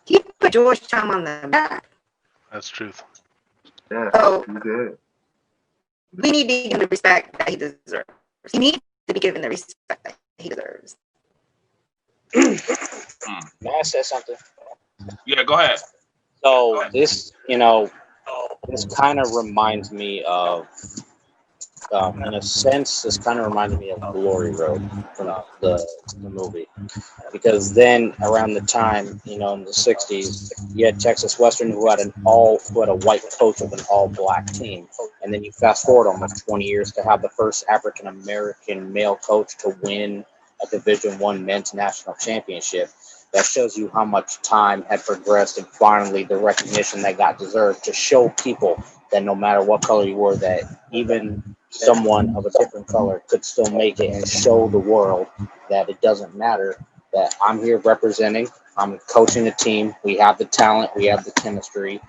He put Georgetown on the map. That's truth. Yeah, So you did. we need to give him the respect that he deserves. He needs to be given the respect that he deserves. May I say something? Yeah, go ahead. So this, this kind of reminds me of, in a sense, this kind of reminds me of Glory Road from the movie, because then around the time, in the '60s, you had Texas Western who had a white coach of an all-black team, and then you fast forward almost 20 years to have the first African American male coach to win a Division I men's national championship. That shows you how much time had progressed, and finally the recognition that got deserved, to show people that no matter what color you were, that even someone of a different color could still make it, and show the world that it doesn't matter, that I'm here representing, I'm coaching a team, we have the talent, we have the chemistry,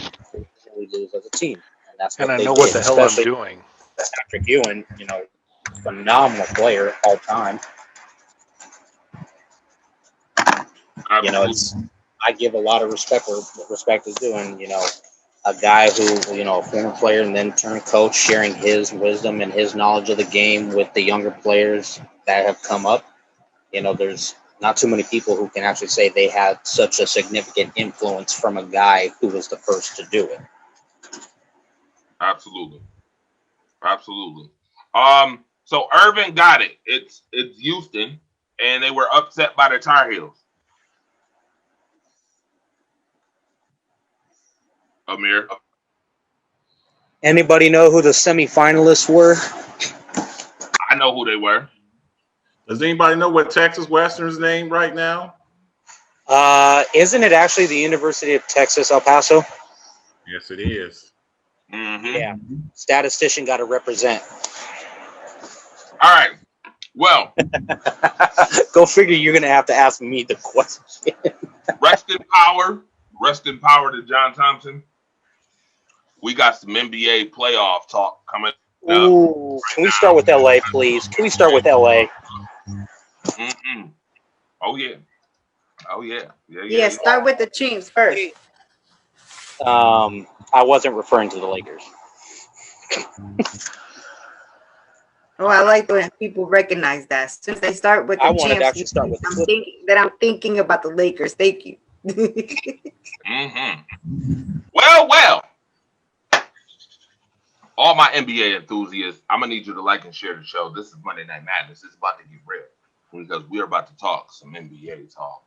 we lose as a team. And that's what And I they know did, what the hell I'm especially doing. Patrick Ewing, phenomenal player all time. Absolutely. I give a lot of respect where respect is due, and a guy who, a former player and then turned coach, sharing his wisdom and his knowledge of the game with the younger players that have come up. There's not too many people who can actually say they had such a significant influence from a guy who was the first to do it. Absolutely. So Irvin got it. It's Houston, and they were upset by the Tar Heels. Amir. Anybody know who the semifinalists were? I know who they were. Does anybody know what Texas Western's name right now? Isn't it actually the University of Texas, El Paso? Yes, it is. Mm-hmm. Yeah. Statistician got to represent. All right. Well, Go figure you're going to have to ask me the question. rest in power. Rest in power to John Thompson. We got some NBA playoff talk coming up. Ooh, can we start with LA, please? Can we start with LA? Mm-mm. Oh, yeah. Yeah, start with the Chiefs first. I wasn't referring to the Lakers. Oh, I like when people recognize that. Since they start with the I wanted to champs, actually start with I'm thinking about the Lakers. Thank you. Mm-hmm. Well. All my NBA enthusiasts, I'm going to need you to like and share the show. This is Monday Night Madness. It's about to get real because we're about to talk some NBA talk.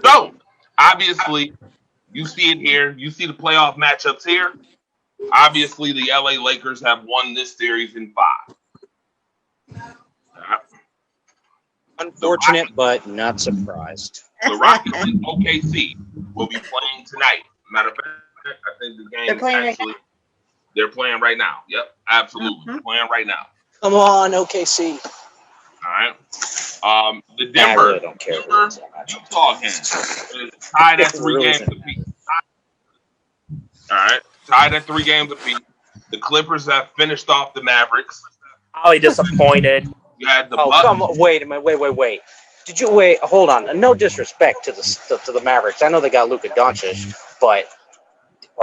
So, obviously, you see it here. You see the playoff matchups here. Obviously, the LA Lakers have won this series in 5. Unfortunate, but not surprised. The Rockets and OKC will be playing tonight. Matter of fact, I think the game they're playing right now. Yep, absolutely. Playing right now. Come on, OKC. All right. The Denver, I really don't care Utah game is tied at 3 games apiece. All right. Tied at 3 games apiece. The Clippers have finished off the Mavericks. Highly disappointed. You had the come on, wait a minute, wait. Did you wait? Hold on. No disrespect to the Mavericks. I know they got Luka Doncic, but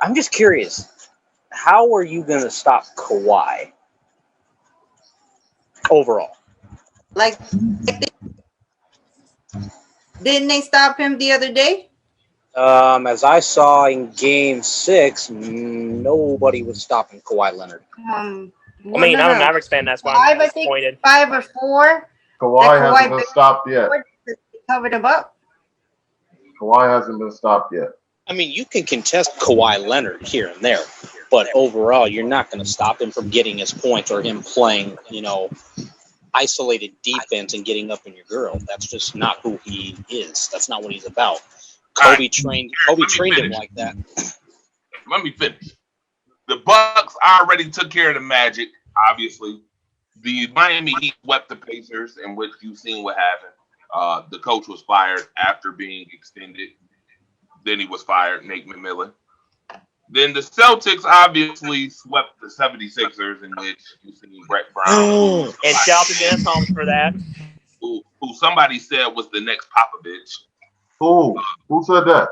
I'm just curious. How are you going to stop Kawhi overall? Like, didn't they stop him the other day? As I saw in Game 6, nobody was stopping Kawhi Leonard. I'm a Mavericks fan. That's why I'm disappointed. 5 or 4. Kawhi hasn't been stopped yet. Covered him up. Kawhi hasn't been stopped yet. I mean, you can contest Kawhi Leonard here and there, but overall, you're not going to stop him from getting his points or him playing, isolated defense and getting up in your girl. That's just not who he is. That's not what he's about. Kobe trained him like that. Let me finish. The Bucks already took care of the Magic, obviously. The Miami Heat swept the Pacers, in which you've seen what happened. The coach was fired after being extended. Then he was fired, Nate McMillan. Then the Celtics obviously swept the 76ers, in which you've seen Brett Brown. And shout out to Dennis Holmes for that. Who somebody said was the next Popovich. Who said that?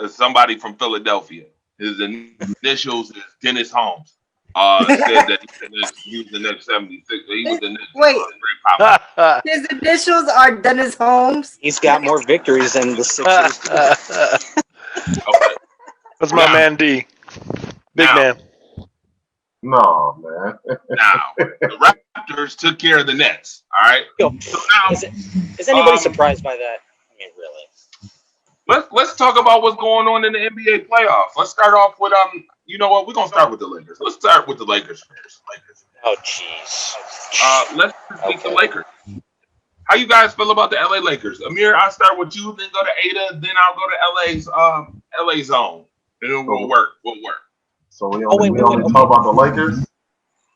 Somebody from Philadelphia. His initials is Dennis Holmes. Said that he was the next 76. He was the next. Wait. His initials are Dennis Holmes. He's got more victories than the Sixers. Okay. That's my man D. Big man. No, man. Now, the Raptors took care of the Nets. All right. So now, is anybody surprised by that? I mean, really. Let's talk about what's going on in the NBA playoffs. Let's start off with You know what? We're gonna start with the Lakers. Let's start with the Lakers first. Oh, jeez. Let's speak the Lakers. How you guys feel about the LA Lakers? Amir, I'll start with you, then go to Ada, then I'll go to LA zone. Then we'll work. So we only talk about the Lakers?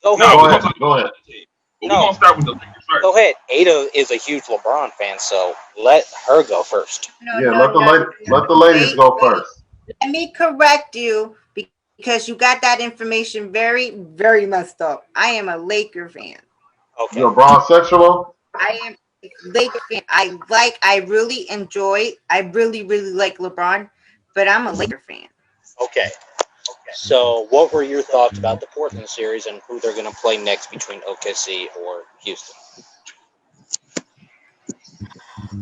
Go ahead. But we're gonna start with the Lakers first. Go ahead. Ada is a huge LeBron fan, so let her go first. Let the ladies go first. Let me correct you because you got that information very, very messed up. I am a Laker fan. Okay. You're a bronsexual? I am a Laker fan. I really really like LeBron, but I'm a Laker fan. Okay. So what were your thoughts about the Portland series and who they're going to play next between OKC or Houston?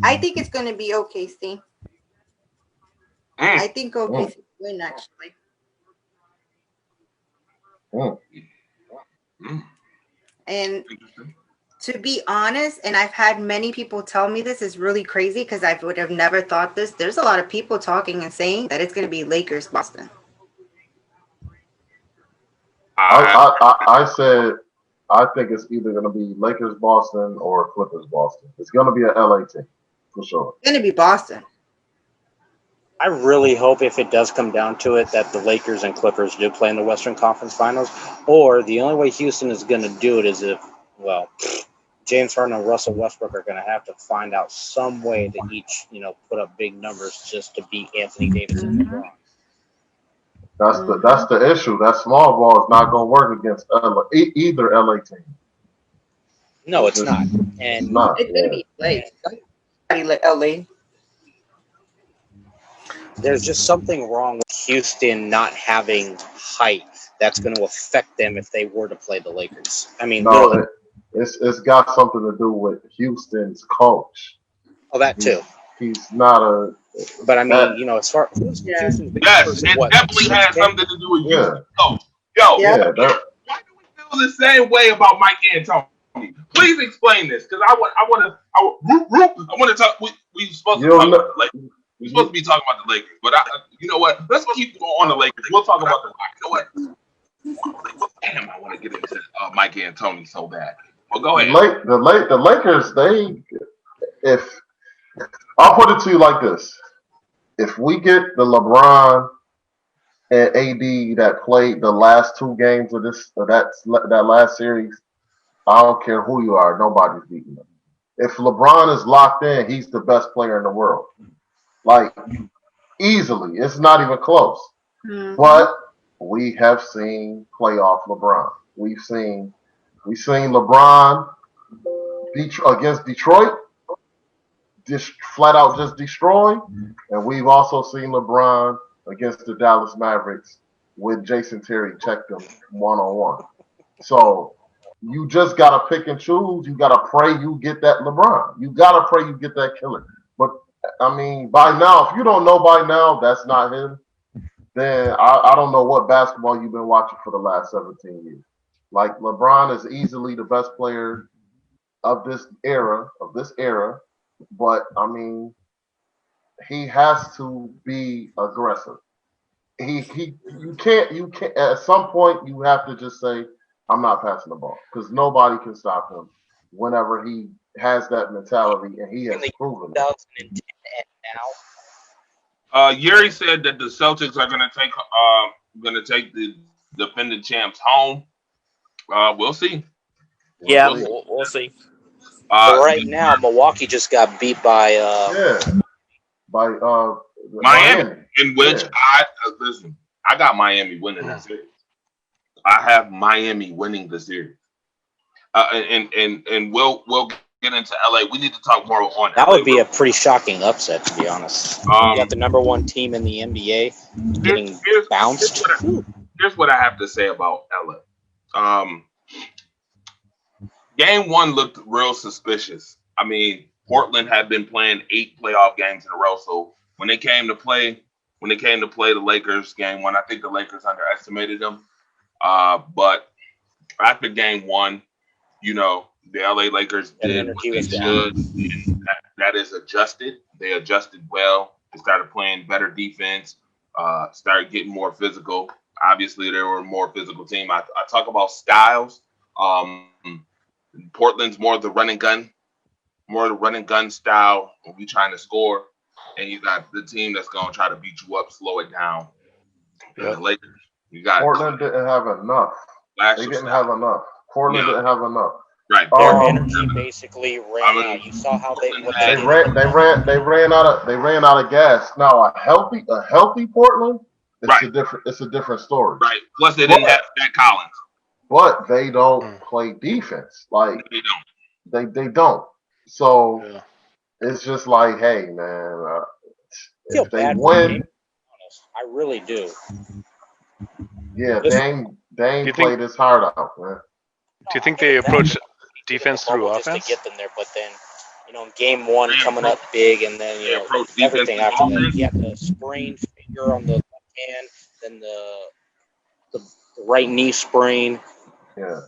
I think it's going to be OKC. I think OKC win, actually. And to be honest, and I've had many people tell me this is really crazy because I would have never thought this. There's a lot of people talking and saying that it's going to be Lakers Boston. I said I think it's either going to be Lakers Boston or Clippers Boston. It's going to be an LA team for sure. It's going to be Boston. I really hope if it does come down to it that the Lakers and Clippers do play in the Western Conference Finals, or the only way Houston is going to do it is if, James Harden and Russell Westbrook are going to have to find out some way to each, put up big numbers just to beat Anthony Davis and LeBron. That's the issue. That small ball is not going to work against either LA team. No, it's not. And it's going to be LA. There's just something wrong with Houston not having height that's going to affect them if they were to play the Lakers. I mean, it's got something to do with Houston's coach. Oh, that too. He's not a. But I mean, as far as Houston's big person, it definitely has something to do with Houston's coach. Why do we feel the same way about Mike D'Antoni? Please explain this, because I want to talk. We supposed to talk about the Lakers. We're supposed to be talking about the Lakers, but you know what? Let's keep on the Lakers. We'll talk about the Lakers. You know what? Damn, I want to get into Mike D'Antoni so bad. Well, go ahead. The Lakers, if I'll put it to you like this: if we get the LeBron and AD that played the last two games of that last series, I don't care who you are, nobody's beating them. If LeBron is locked in, he's the best player in the world. Like, easily. It's not even close. Mm-hmm. But we have seen playoff LeBron. We've seen LeBron against Detroit, just flat out just destroy. And we've also seen LeBron against the Dallas Mavericks with Jason Terry check them one-on-one. So you just got to pick and choose. You got to pray you get that LeBron. You got to pray you get that killer. But I mean, by now, if you don't know by now that's not him, then I don't know what basketball you've been watching for the last 17 years. Like, LeBron is easily the best player of this era. But I mean, he has to be aggressive. You can't. At some point, you have to just say, "I'm not passing the ball," because nobody can stop him whenever he has that mentality, and he has proven it. 2010 now. Yuri said that the Celtics are going to take the defending champs home. We'll see. Yeah, see. we'll see. But right now, Milwaukee just got beat by by Miami, in which Yeah. listen. I got Miami winning the series. I have Miami winning the series. And we'll get into LA. We need to talk more on that. LA. Would be a pretty shocking upset, to be honest. You got the number one team in the NBA getting bounced. Here's what I have to say about LA. Game 1 looked real suspicious. I mean, Portland had been playing 8 playoff games in a row, so when they came to play the Lakers game 1, I think the Lakers underestimated them. But after game 1, the LA Lakers did what they should. That is adjusted. They adjusted well. They started playing better defense. Started getting more physical. Obviously, they were a more physical team. I talk about styles. Portland's more the run and gun style when we trying to score, and you got the team that's gonna try to beat you up, slow it down. And the Lakers, you got Portland didn't have enough. They didn't have enough. Portland didn't have enough. Right. Their energy basically ran out. You saw how they ran out of gas. Now a healthy Portland, it's a different story. Right. Plus they didn't have Zach Collins. But they don't play defense. Like they don't. So it's just like, hey man, if they win, I really do. Yeah, Dame played his heart out, man. Do you think they approach defense through offense? To get them there, but then game 1 coming up big, and then everything after that. You have the sprained finger on the left hand, then the right knee sprain. Yeah.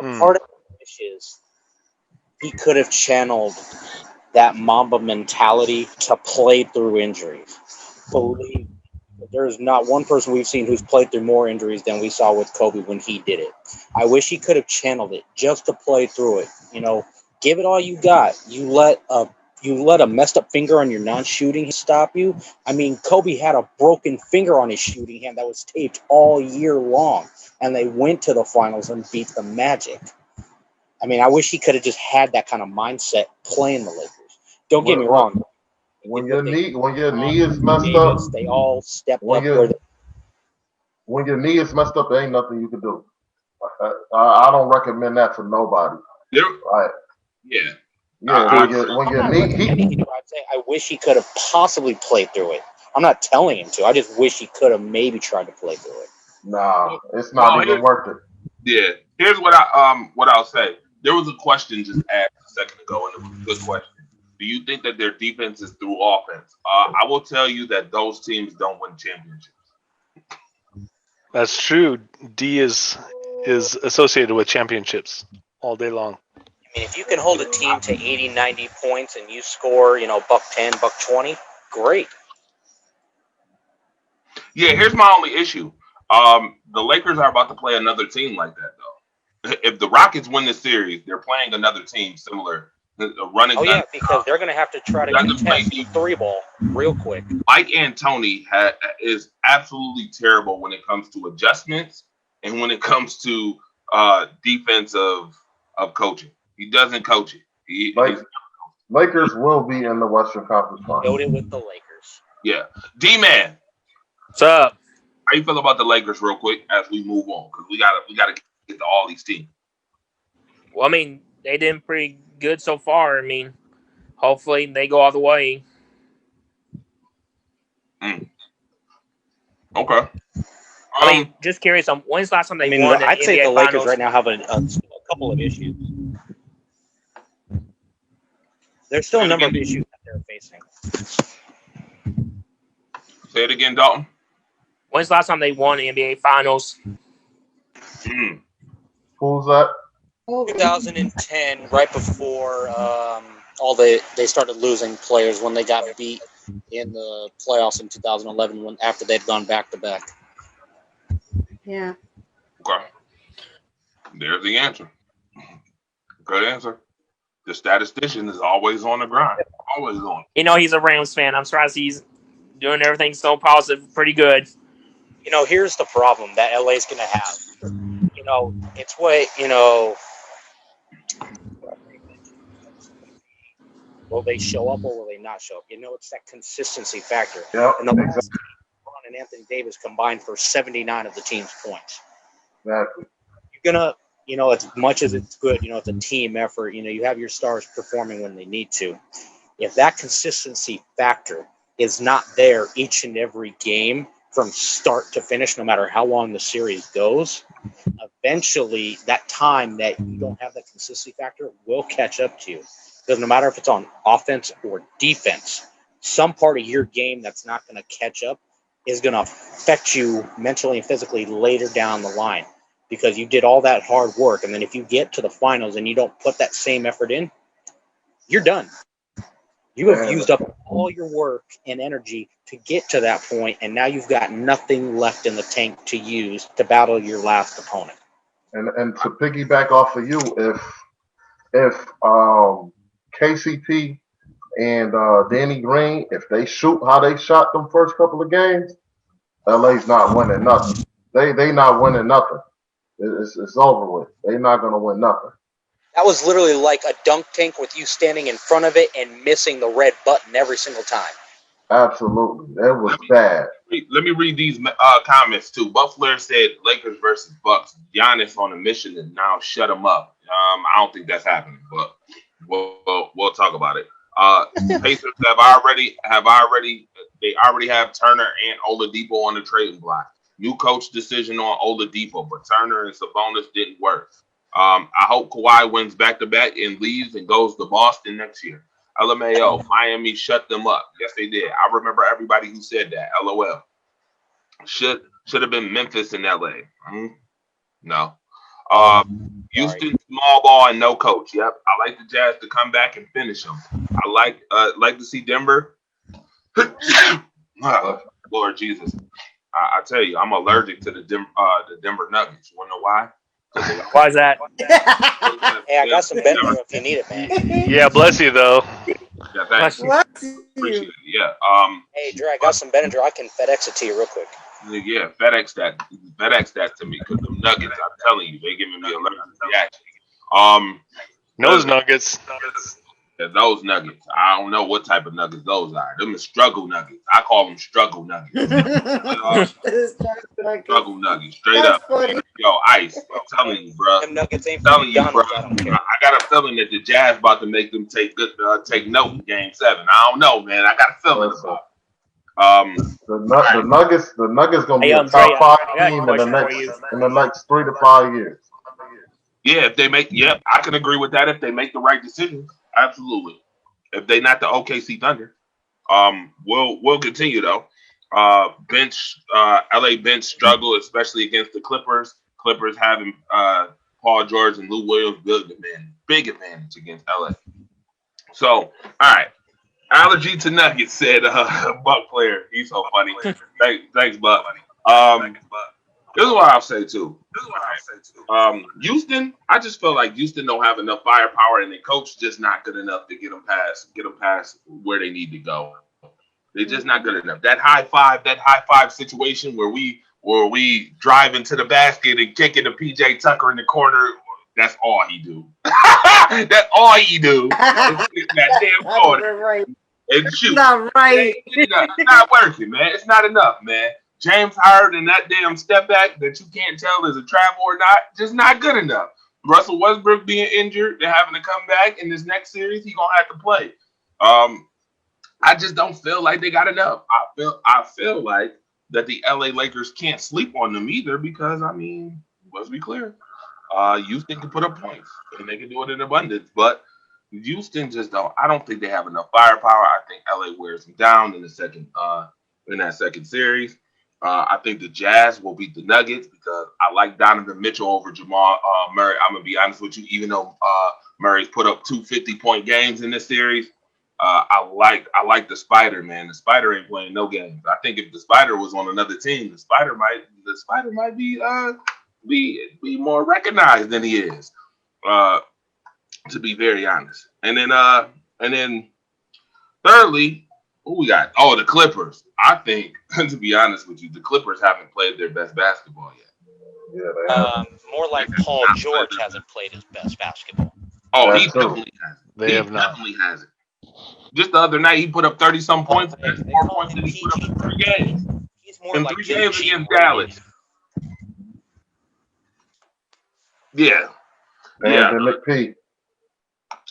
Part of the is he could have channeled that Mamba mentality to play through injuries. Believe there's not one person we've seen who's played through more injuries than we saw with Kobe when he did it. I wish he could have channeled it just to play through it. Give it all you got. You let a messed up finger on your non-shooting stop you. I mean, Kobe had a broken finger on his shooting hand that was taped all year long, and they went to the finals and beat the Magic. I mean, I wish he could have just had that kind of mindset playing the Lakers. Don't get me wrong. When your knee is messed up, they all stepped up. When your knee is messed up, there ain't nothing you can do. I don't recommend that for nobody. Right? Yeah. Yeah. When your knee, I wish he could have possibly played through it. I'm not telling him to. I just wish he could have maybe tried to play through it. Nah, it's not even worth it. Yeah. Here's what I'll say. There was a question just asked a second ago, and it was a good question. Do you think that their defense is through offense? I will tell you that those teams don't win championships. That's true. D is associated with championships all day long. I mean, if you can hold a team to 80, 90 points and you score, $110, $120, great. Yeah, here's my only issue. The Lakers are about to play another team like that, though. If the Rockets win this series, they're playing another team similar. Yeah, because they're going to have to try to contest the 3-ball real quick. Mike D'Antoni is absolutely terrible when it comes to adjustments and when it comes to defense of coaching. He doesn't coach it. Lakers will be in the Western Conference Finals. Noted with the Lakers. Yeah. D-Man. What's up? How you feel about the Lakers real quick as we move on? Because we gotta get to all these teams. Well, I mean, they did pretty good so far. I mean, hopefully they go all the way. Okay. I mean, just curious. When's the last time they won? I'd say the Lakers Lakers right now have a couple of issues. There's still a number of issues that they're facing. Say it again, Dalton. When's the last time they won the NBA Finals? Who's that? 2010, right before they started losing players when they got beat in the playoffs in 2011 after they'd gone back to back. Yeah. Okay. There's the answer. Good answer. The statistician is always on the grind. Always on. He's a Rams fan. I'm surprised he's doing everything so positive, pretty good. Here's the problem that LA's going to have. It's what, will they show up or will they not show up? It's that consistency factor. Yep, And the exactly. LeBron and Anthony Davis combined for 79 of the team's points. Exactly. You're going to, as much as it's good, it's a team effort. You have your stars performing when they need to. If that consistency factor is not there each and every game from start to finish, no matter how long the series goes, eventually that time that you don't have that consistency factor will catch up to you. Because no matter if it's on offense or defense, some part of your game that's not going to catch up is going to affect you mentally and physically later down the line. Because you did all that hard work, and then if you get to the finals and you don't put that same effort in, you're done. You have used up all your work and energy to get to that point, and now you've got nothing left in the tank to use to battle your last opponent. And to piggyback off of you, if KCP and Danny Green, if they shoot how they shot them first couple of games, LA's not winning nothing. They not winning nothing. It's over with. They're not going to win nothing. That was literally like a dunk tank with you standing in front of it and missing the red button every single time. Absolutely. That was bad. Let me read these comments too. Buffalo said Lakers versus Bucks. Giannis on a mission and now shut him up. I don't think that's happening, but we'll talk about it. Pacers already have Turner and Oladipo on the trading block. New coach decision on Oladipo, but Turner and Sabonis didn't work. I hope Kawhi wins back-to-back and leaves and goes to Boston next year. LMAO, Miami shut them up. Yes, they did. I remember everybody who said that. LOL. Should have been Memphis and LA. No. Houston, small ball and no coach. Yep. I like the Jazz to come back and finish them. I like to see Denver. Lord Jesus. I tell you, I'm allergic to the Denver Nuggets. You want to know why? Why is that? Hey, I got some Benadryl if you need it, man. Yeah, bless you though. Yeah, thanks. Appreciate it. Yeah. Hey, Drew, I got some Benadryl. I can FedEx it to you real quick. Yeah, FedEx that to me because the Nuggets, I'm telling you, they giving me allergic reaction. Those Nuggets. Yeah, those Nuggets. I don't know what type of Nuggets those are. Them are struggle Nuggets. I call them struggle Nuggets. Struggle Nuggets, straight That's up. funny. Yo, Ice, I'm telling you, bro. Them Nuggets ain't I'm telling you, bro. McDonald's, I don't care. I got a feeling that the Jazz about to make them take note in Game 7. I don't know, man. I got a feeling about it. The Nuggets gonna be Hey, a Andre, top 5 I got a team question for in the next 3 to 5 years. Yeah, if they make, I can agree with that. If they make the right decisions, absolutely. If they not the OKC Thunder, we'll continue though. LA bench struggle, especially against the Clippers. Clippers having Paul George and Lou Williams, big advantage against LA. So, all right. Allergy to Nuggets, said Buck player. He's so funny. Thanks, Buck. This is what I'll say too. Houston, I just feel like Houston don't have enough firepower, and the coach just not good enough to get them past where they need to go. They're just not good enough. That high five situation where we drive into the basket and kick it to PJ Tucker in the corner. That's all he do. That's all he do. That damn corner Right. and shoot. Not right. It's not working, man. It's not enough, man. James Harden and that damn step back that you can't tell is a travel or not, just not good enough. Russell Westbrook being injured, they're having to come back in this next series. He's gonna have to play. I just don't feel like they got enough. I feel like that the LA Lakers can't sleep on them either because let's be clear. Houston can put up points and they can do it in abundance, but Houston just don't. I don't think they have enough firepower. I think LA wears them down in that second series. I think the Jazz will beat the Nuggets because I like Donovan Mitchell over Jamal Murray. I'm gonna be honest with you, even though Murray's put up 250-point games in this series. I like the Spider, man. The Spider ain't playing no games. I think if the Spider was on another team, the Spider might be more recognized than he is. To be very honest. And then thirdly, who we got? Oh, the Clippers. I think, to be honest with you, the Clippers haven't played their best basketball yet. Yeah, they have. More like Paul George hasn't played his best basketball. Oh, That's he true. definitely hasn't. They He have not. definitely hasn't. Just the other night, he put up 30-some points. They That's more call points him than he put up in PG. 3 games. He's more In like 3 Jimmy games G. against Dallas. Yeah. And McP.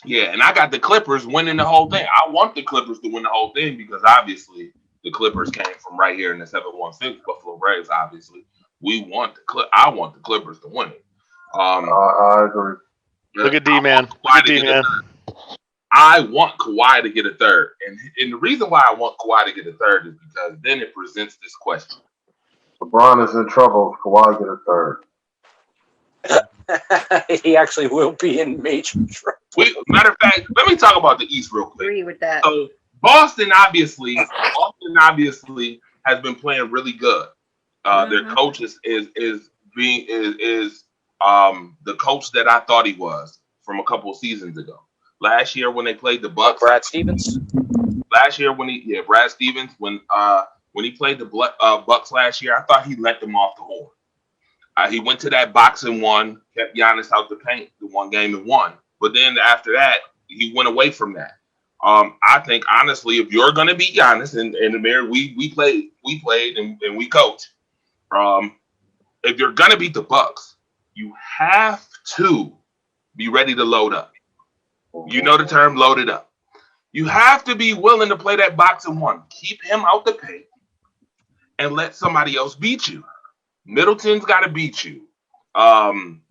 Yeah, and I got the Clippers winning the whole thing. I want the Clippers to win the whole thing because obviously the Clippers came from right here in the 716 Buffalo Braves. Obviously, I want the Clippers to win it. I agree. Look at D-Man. Look at D-Man. I want Kawhi to get a third, and the reason why I want Kawhi to get a third is because then it presents this question: LeBron is in trouble if Kawhi get a third. He actually will be in major trouble. Matter of fact, let me talk about the East real quick. Agree with that. So Boston obviously has been playing really good. Their coach is the coach that I thought he was from a couple of seasons ago. Last year when they played the Bucks, Brad Stevens. Brad Stevens when he played the Bucks last year, I thought he let them off the horn. He went to that box and won, kept Giannis out the paint the one game and won. But then after that, he went away from that. I think honestly, if you're gonna beat Giannis and Amir, we played and we coached. If you're gonna beat the Bucks, you have to be ready to load up. You know the term loaded up. You have to be willing to play that box and one. Keep him out the paint and let somebody else beat you. Middleton's got to beat you. Eric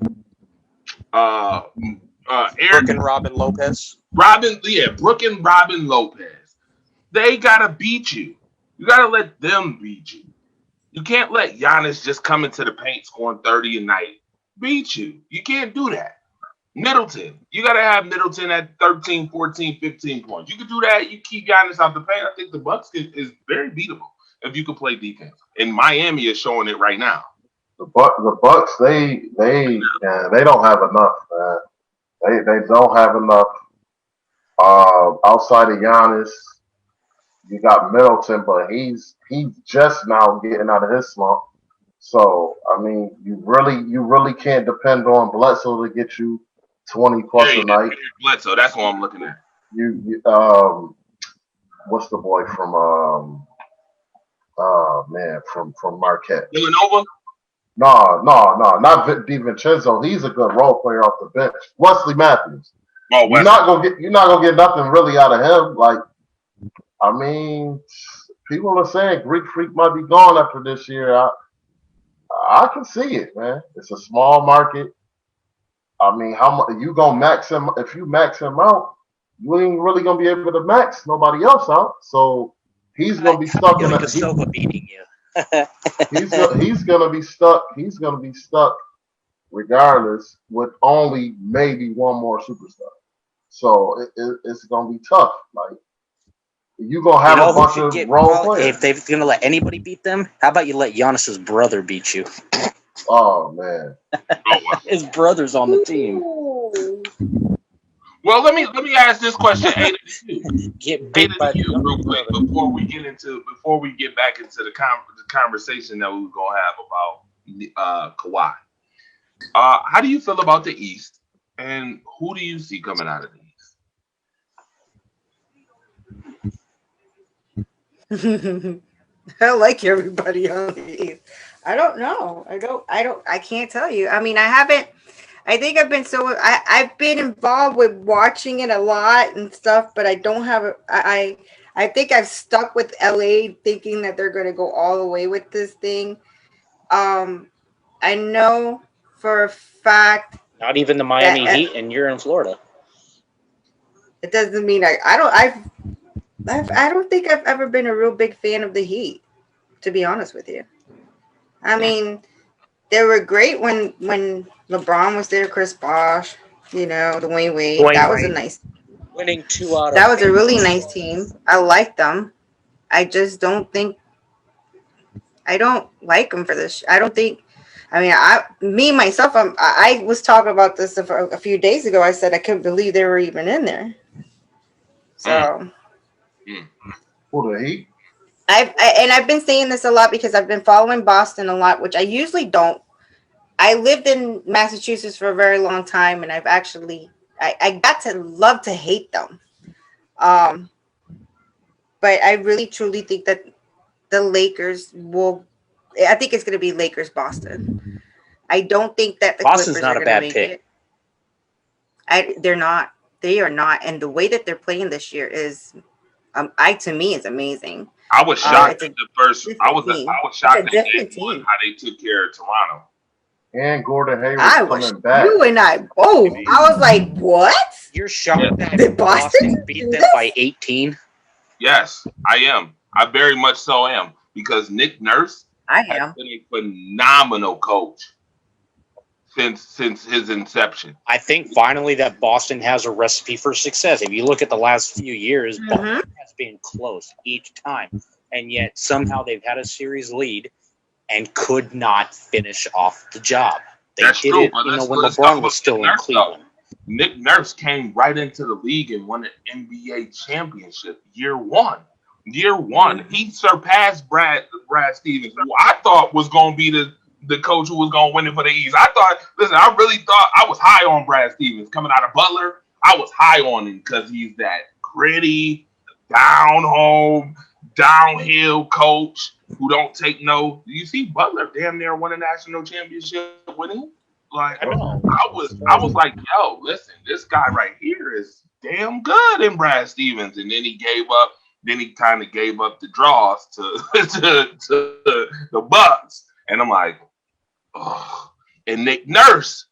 and Robin Lopez. Brooke and Robin Lopez. They got to beat you. You got to let them beat you. You can't let Giannis just come into the paint scoring 30 a night beat you. You can't do that. Middleton. You got to have Middleton at 13, 14, 15 points. You can do that. You keep Giannis out the paint. I think the Bucks is very beatable if you can play defense. And Miami is showing it right now. The Bucks, they don't have enough, man. They don't have enough. Outside of Giannis, you got Middleton, but he's just now getting out of his slump. So I mean, you really can't depend on Bledsoe to get you 20 plus a night. Bledsoe, that's what I'm looking at. You what's the boy from from Marquette? Villanova? No, not DiVincenzo. He's a good role player off the bench. Wesley Matthews. Oh, You're not gonna get nothing really out of him. Like, I mean, people are saying Greek Freak might be gone after this year. I can see it, man. It's a small market. I mean, how much you gonna max him? If you max him out, you ain't really gonna be able to max nobody else out. So he's gonna be stuck in Silva beating you. he's gonna be stuck. He's gonna be stuck regardless with only maybe one more superstar. So it's gonna be tough. Like you gonna have a bunch of role players. If they're gonna let anybody beat them, how about you let Giannis's brother beat you? Oh man, his brother's on the team. Well, let me ask this question, Ada, to you. Get beat by you real quick before we get back into the conversation that we were gonna have about Kawhi. How do you feel about the East, and who do you see coming out of the East? I like everybody on the East. I don't know. I can't tell you. I mean, I think I've been involved with watching it a lot and stuff, but I don't have I think I've stuck with LA thinking that they're going to go all the way with this thing. I know for a fact. Not even the Miami Heat, and you're in Florida. It doesn't mean I don't think I've ever been a real big fan of the Heat, to be honest with you. I mean, they were great when LeBron was there, Chris Bosh, Dwayne Wade. Dwayne That was a Wade. nice. Winning 2 out of That was a 8 really Super nice Bowls. team. I like them. I just don't think. I don't like them for this. I don't think. I mean, me myself. I was talking about this a few days ago. I said I couldn't believe they were even in there. So Who the Heat? I've been saying this a lot because I've been following Boston a lot, which I usually don't. I lived in Massachusetts for a very long time, and I've actually I got to love to hate them. But I really truly think that the Lakers will. I think it's going to be Lakers Boston. I don't think that the Boston's Clippers not are a going to bad make pick. it. They're not. They are not. And the way that they're playing this year is, to me, is amazing. I was shocked It's at the first. I was team. shocked It's a at different game one team. how they took care of Toronto. And Gordon Hayward's I was coming back. you and I both. I was like, what? You're shocked that Did Boston Boston beat do them this? by 18? Yes, I am. I very much so am because Nick Nurse I has am. been a phenomenal coach since his inception. I think finally that Boston has a recipe for success. If you look at the last few years, Mhm. Boston has been close each time, and yet somehow they've had a series lead and could not finish off the job. They That's did true, it, but when let's talk LeBron about was still Nick in Nurse, though. Cleveland. Nick Nurse came right into the league and won an NBA championship year one. Year one, he surpassed Brad Stevens, who I thought was going to be the coach who was going to win it for the East. I really thought I was high on Brad Stevens coming out of Butler. I was high on him because he's that gritty, down home, downhill coach who don't take no. You see Butler damn near won a national championship with him. Like I know. I was like, yo, listen, this guy right here is damn good in Brad Stevens, and then he gave up. Then he kind of gave up the draws to the Bucks, and I'm like, oh. And Nick Nurse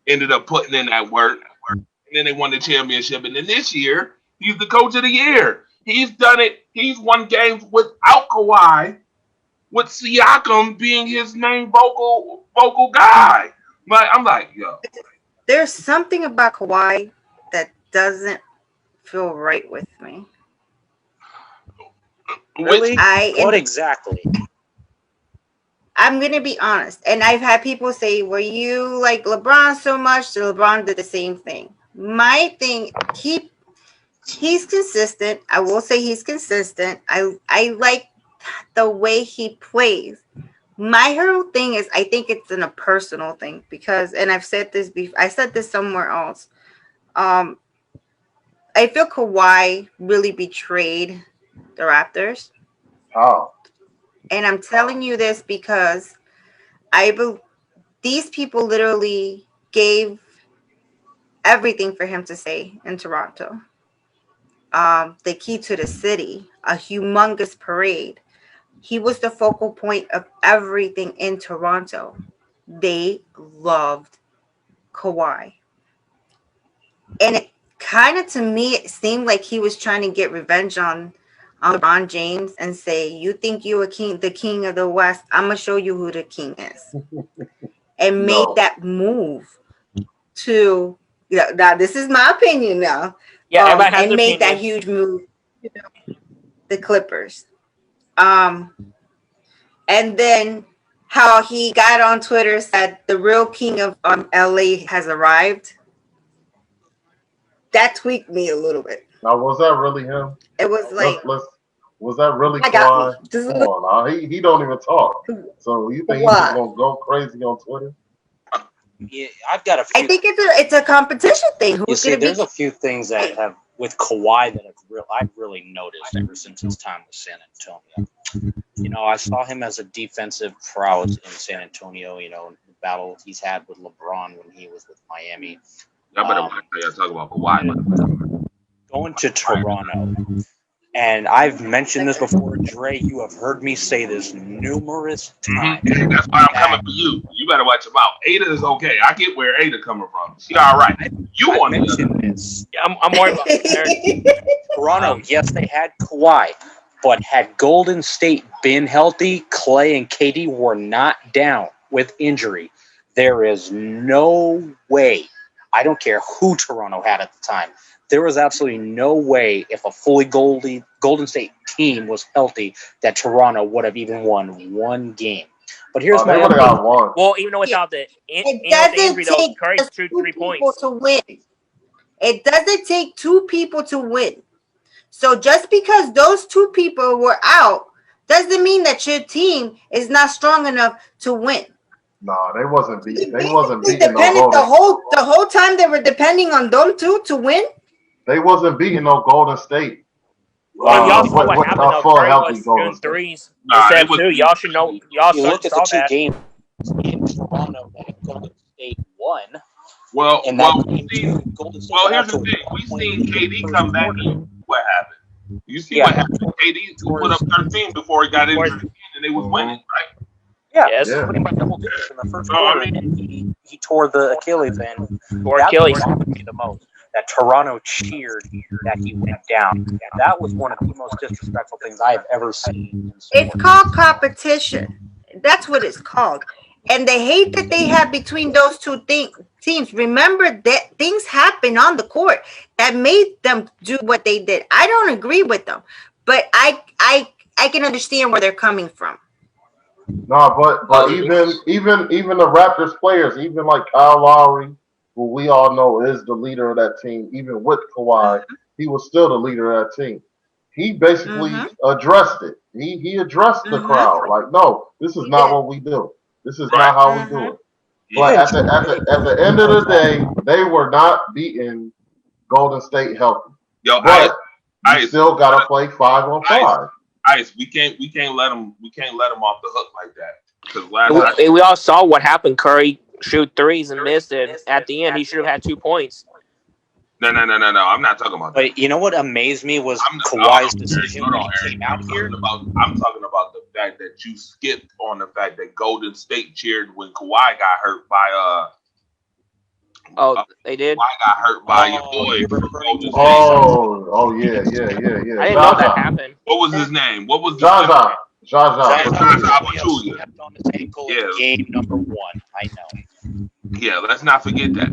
ended up putting in that work, and then they won the championship. And then this year, he's the coach of the year. He's done it. He's won games without Kawhi, with Siakam being his main vocal guy. Like I'm like, yo, There's something about Kawhi that doesn't feel right with me. Really? I What am, exactly? I'm gonna be honest, and I've had people say, "Well, you like LeBron so much, so LeBron did the same thing." My thing, he's consistent. I will say he's consistent. I like the way he plays. My whole thing is, I think it's a personal thing because, and I've said this before. I said this somewhere else. I feel Kawhi really betrayed the Raptors. Oh, And I'm telling you this because these people literally gave everything for him to say in Toronto. The key to the city, a humongous parade. He was the focal point of everything in Toronto. They loved Kawhi. And it kind of, to me, it seemed like he was trying to get revenge on LeBron James and say, you think you are the king of the West? I'm going to show you who the king is. And made that move to, now this is my opinion now. Yeah, everybody has and their made that opinion. huge move, the Clippers. And then how he got on Twitter, said the real king of LA has arrived. That tweaked me a little bit. now was that really him? It was like, Was that really I got Kawhi? me. Just Come on, now. He don't even talk. So you think he's Why? just gonna go crazy on Twitter? Yeah, I've got a few. I think it's a competition thing. You Who's see, going to there's be? a few things that have with Kawhi that I've really noticed ever since his time with San Antonio. You know, I saw him as a defensive prowess in San Antonio. You know, the battle he's had with LeBron when he was with Miami. y'all better watch how y'all talk about Kawhi. Going to Toronto, and I've mentioned this before, Dre. You have heard me say this numerous times. That's why I'm coming for you. You better watch your mouth. Ada is okay. I get where Ada coming from. She all right. You I want mentioned this. Yeah, I'm worried about Toronto, yes, they had Kawhi, but had Golden State been healthy, Clay and KD were not down with injury. There is no way I don't care who Toronto had at the time. There was absolutely no way, if a fully Golden State team was healthy, that Toronto would have even won one game. But here's They my would have got one. Well, even without the It with the doesn't injury, though, take Curry just threw 2 3 people points. to win. It doesn't take 2 people to win. So just because those 2 people were out doesn't mean that your team is not strong enough to win. Nah, they wasn't beating. They Basically wasn't beating no depended Golden. the whole time they were depending on them 2 to win. They wasn't beating no Golden State. Well, y'all saw what with happened, though. full Curry healthy was Golden shooting State. threes Nah, instead it of was- 2. Y'all should know. Y'all If you look at the saw 2 that. games in Toronto that Golden State won, Well, and that we've seen. Golden State Well, went here's out the to thing. a We've 1 seen point lead KD in the come first back. quarter. What happened? You see Yeah. what happened? KD put up 13 before he got injured again, and they was winning, right? Yeah, Yes. he was winning by double digits in the first So, I quarter, mean- and he tore the Achilles, and Or that Achilles. bothered me the most. That Toronto cheered that he went down. That was one of the most disrespectful things I've ever seen in It's sports. called competition. That's what it's called. And the hate that they have between those 2 teams, remember that things happen on the court that made them do what they did. I don't agree with them, but I can understand where they're coming from. No, but even the Raptors players, even like Kyle Lowry, who we all know is the leader of that team, even with Kawhi, he was still the leader of that team. He basically addressed it. He addressed the crowd. Like, no, this is not what we do. This is not how we do it. But at the end of the day, they were not beating Golden State healthy. Yo, But Ice, you still gotta play 5-on-5. Ice, we can't let him off the hook like that. Because last night, We all saw what happened. Curry shoot threes and missed it. At the end, he should have had 2 points. no, I'm not talking about that. But you know what amazed me was I'm Kawhi's no, decision Hold when on, he Eric. came out here. I'm talking about the fact that you skipped on the fact that Golden State cheered when Kawhi got hurt by Oh, they did? Kawhi got hurt by your boy you're from referring Golden to- State. Oh yeah. I didn't know Zaza. that happened. What was his name? What was the Zaza. Zaza Pachulia. Pachulia. Stepped on his ankle in game number 1. I know. Yeah, let's not forget that.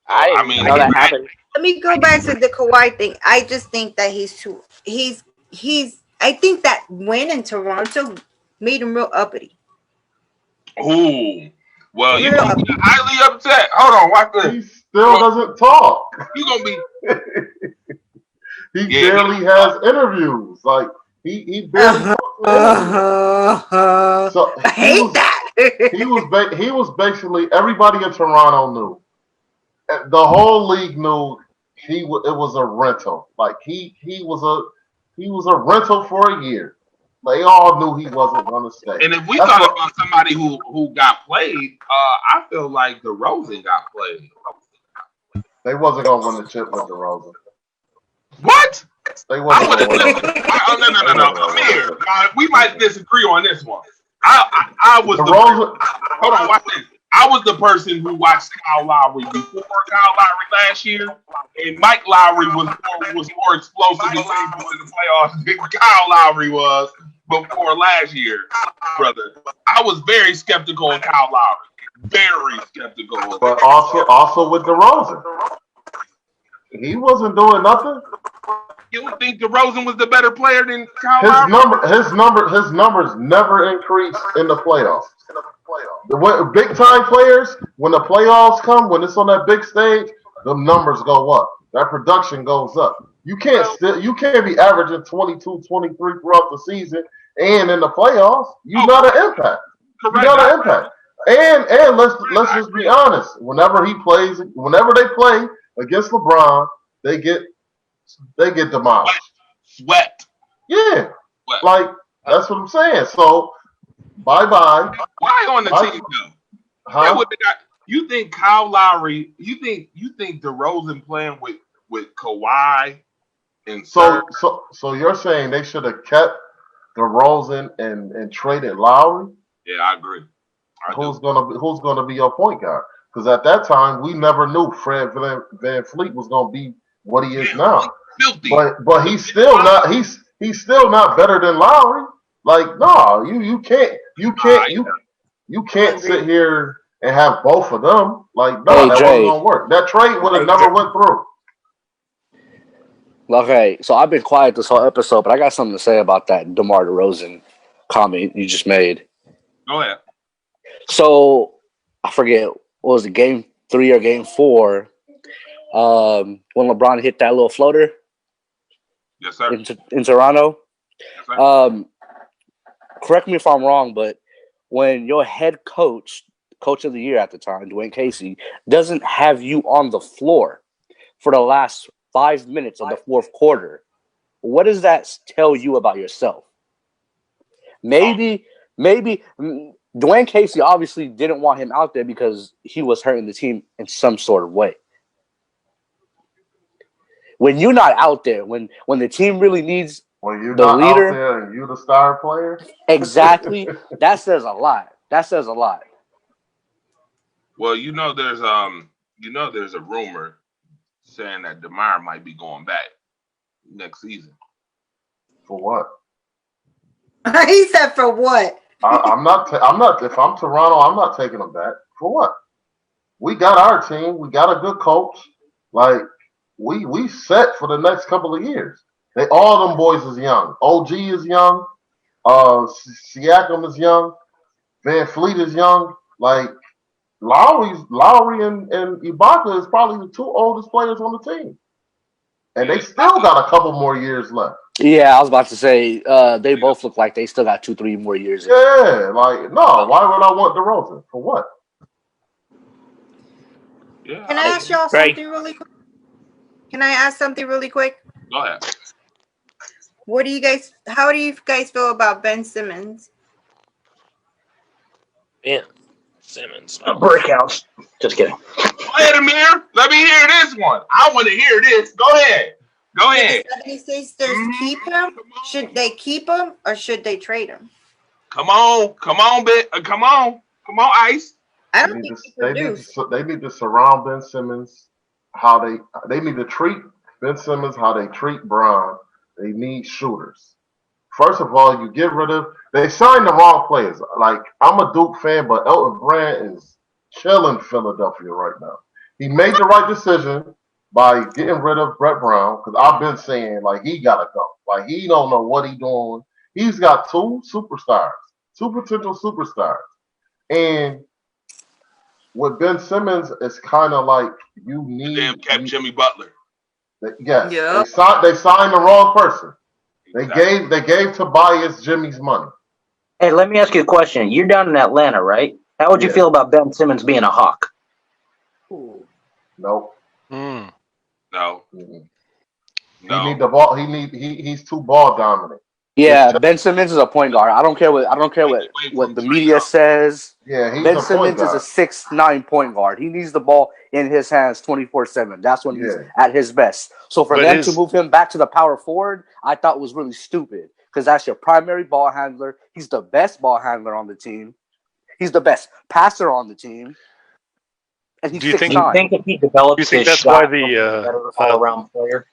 I didn't know that happened. Let me go back to the Kawhi thing. I just think that I think that win in Toronto made him real uppity. Ooh. Well, you Real gonna be uppity. highly upset. Hold on, watch this. He still doesn't talk. You gonna be He Yeah, barely has interviews. Like he barely talks to interviews. So I hate that. he was basically everybody in Toronto knew. The whole league knew it was a rental. Like he was a rental for a year. They all knew he wasn't going to stay. and if we That's talk what- about somebody who got played, I feel like DeRozan got played. They wasn't going to win the chip with DeRozan. What? They I wasn't would going have. to win. No. Come here. We might disagree on this one. I was DeRozan. hold on. Watch this. I was the person who watched Kyle Lowry before Kyle Lowry last year, and Mike Lowry was more explosive in the playoffs than Kyle Lowry was before last year, brother. I was very skeptical on Kyle Lowry. Very skeptical. But also with DeRozan. He wasn't doing nothing. You don't think DeRozan was the better player than Kyle Lowry? His numbers never increase in the playoffs. Big time players, when the playoffs come, when it's on that big stage, the numbers go up. That production goes up. You can't be averaging 22, 23 throughout the season and in the playoffs. You got an impact. You got an impact. And let's just be honest. Whenever they play against LeBron, they get demolished. Sweat. Yeah. Sweat. Like that's what I'm saying. So bye-bye. Why on the team though? Huh? You think Kyle Lowry? You think DeRozan playing with Kawhi and So you're saying they should have kept DeRozan and traded Lowry? Yeah, I agree. Who's gonna be your point guard? Because at that time we never knew Fred Van Fleet was gonna be what he is now. Filthy. But he's still not better than Lowry. Like no, you can't sit here and have both of them. Like, no, Hey, that wasn't Jay. gonna work. That trade would have Hey, never Jay. went through. Okay, so I've been quiet this whole episode, but I got something to say about that DeMar DeRozan comment you just made. Go ahead. So I forget, what was it, game 3 or game 4? When LeBron hit that little floater Yes, sir. in Toronto. Yes, sir. Correct me if I'm wrong, but when your head coach of the year at the time, Dwayne Casey, doesn't have you on the floor for the last 5 minutes of the fourth quarter, what does that tell you about yourself? Maybe Dwayne Casey obviously didn't want him out there because he was hurting the team in some sort of way. When you're not out there, when the team really needs When you're the not leader, out there and you the star player, exactly, that says a lot. That says a lot. Well, there's a rumor saying that DeMar might be going back next season. for what? He said for what? I'm not. If I'm Toronto, I'm not taking them back. For what? We got our team. We got a good coach. Like we set for the next couple of years. All them boys is young. OG is young. Siakam is young. Van Fleet is young. Like Lowry and Ibaka is probably the two oldest players on the team, and they still got a couple more years left. Yeah, I was about to say they both look like they still got 2-3 more years. Yeah, like no. Why would I want DeRozan for what? Yeah. Can I ask y'all something really quick? Can I ask something really quick? Go ahead. How do you guys feel about Ben Simmons? Ben Simmons. Breakouts. Just kidding. Go ahead, Amir. Let me hear this one. I want to hear this. Go ahead. Go ahead. The 76ers keep him? Should they keep him or should they trade him? Come on, Ice. I don't think he produced. They need to surround Ben Simmons how they need to treat Ben Simmons how they treat Bron. They need shooters. First of all, you get rid of. They signed the wrong players. Like I'm a Duke fan, but Elton Brand is killing Philadelphia right now. He made the right decision by getting rid of Brett Brown because I've been saying like he gotta go. Like he don't know what he's doing. He's got two potential superstars, and with Ben Simmons, it's kind of like you need. Damn, kept Jimmy Butler. Yes, Yep. they signed the wrong person. They gave Tobias Jimmy's money. Hey, let me ask you a question. You're down in Atlanta, right? How would you feel about Ben Simmons being a Hawk? Nope. Mm. No. He need the ball. He's too ball dominant. Yeah, Ben Simmons is a point guard. I don't care what the media says. Yeah, he's Ben a Simmons point guard. is a 6'9" point guard. He needs the ball in his hands 24/7. That's when he's at his best. So for them to move him back to the power forward, I thought was really stupid because that's your primary ball handler. He's the best ball handler on the team. He's the best passer on the team. And he's 6'9". Do you think if he develops Do you think his that's why shot, he'll be a better all-around player?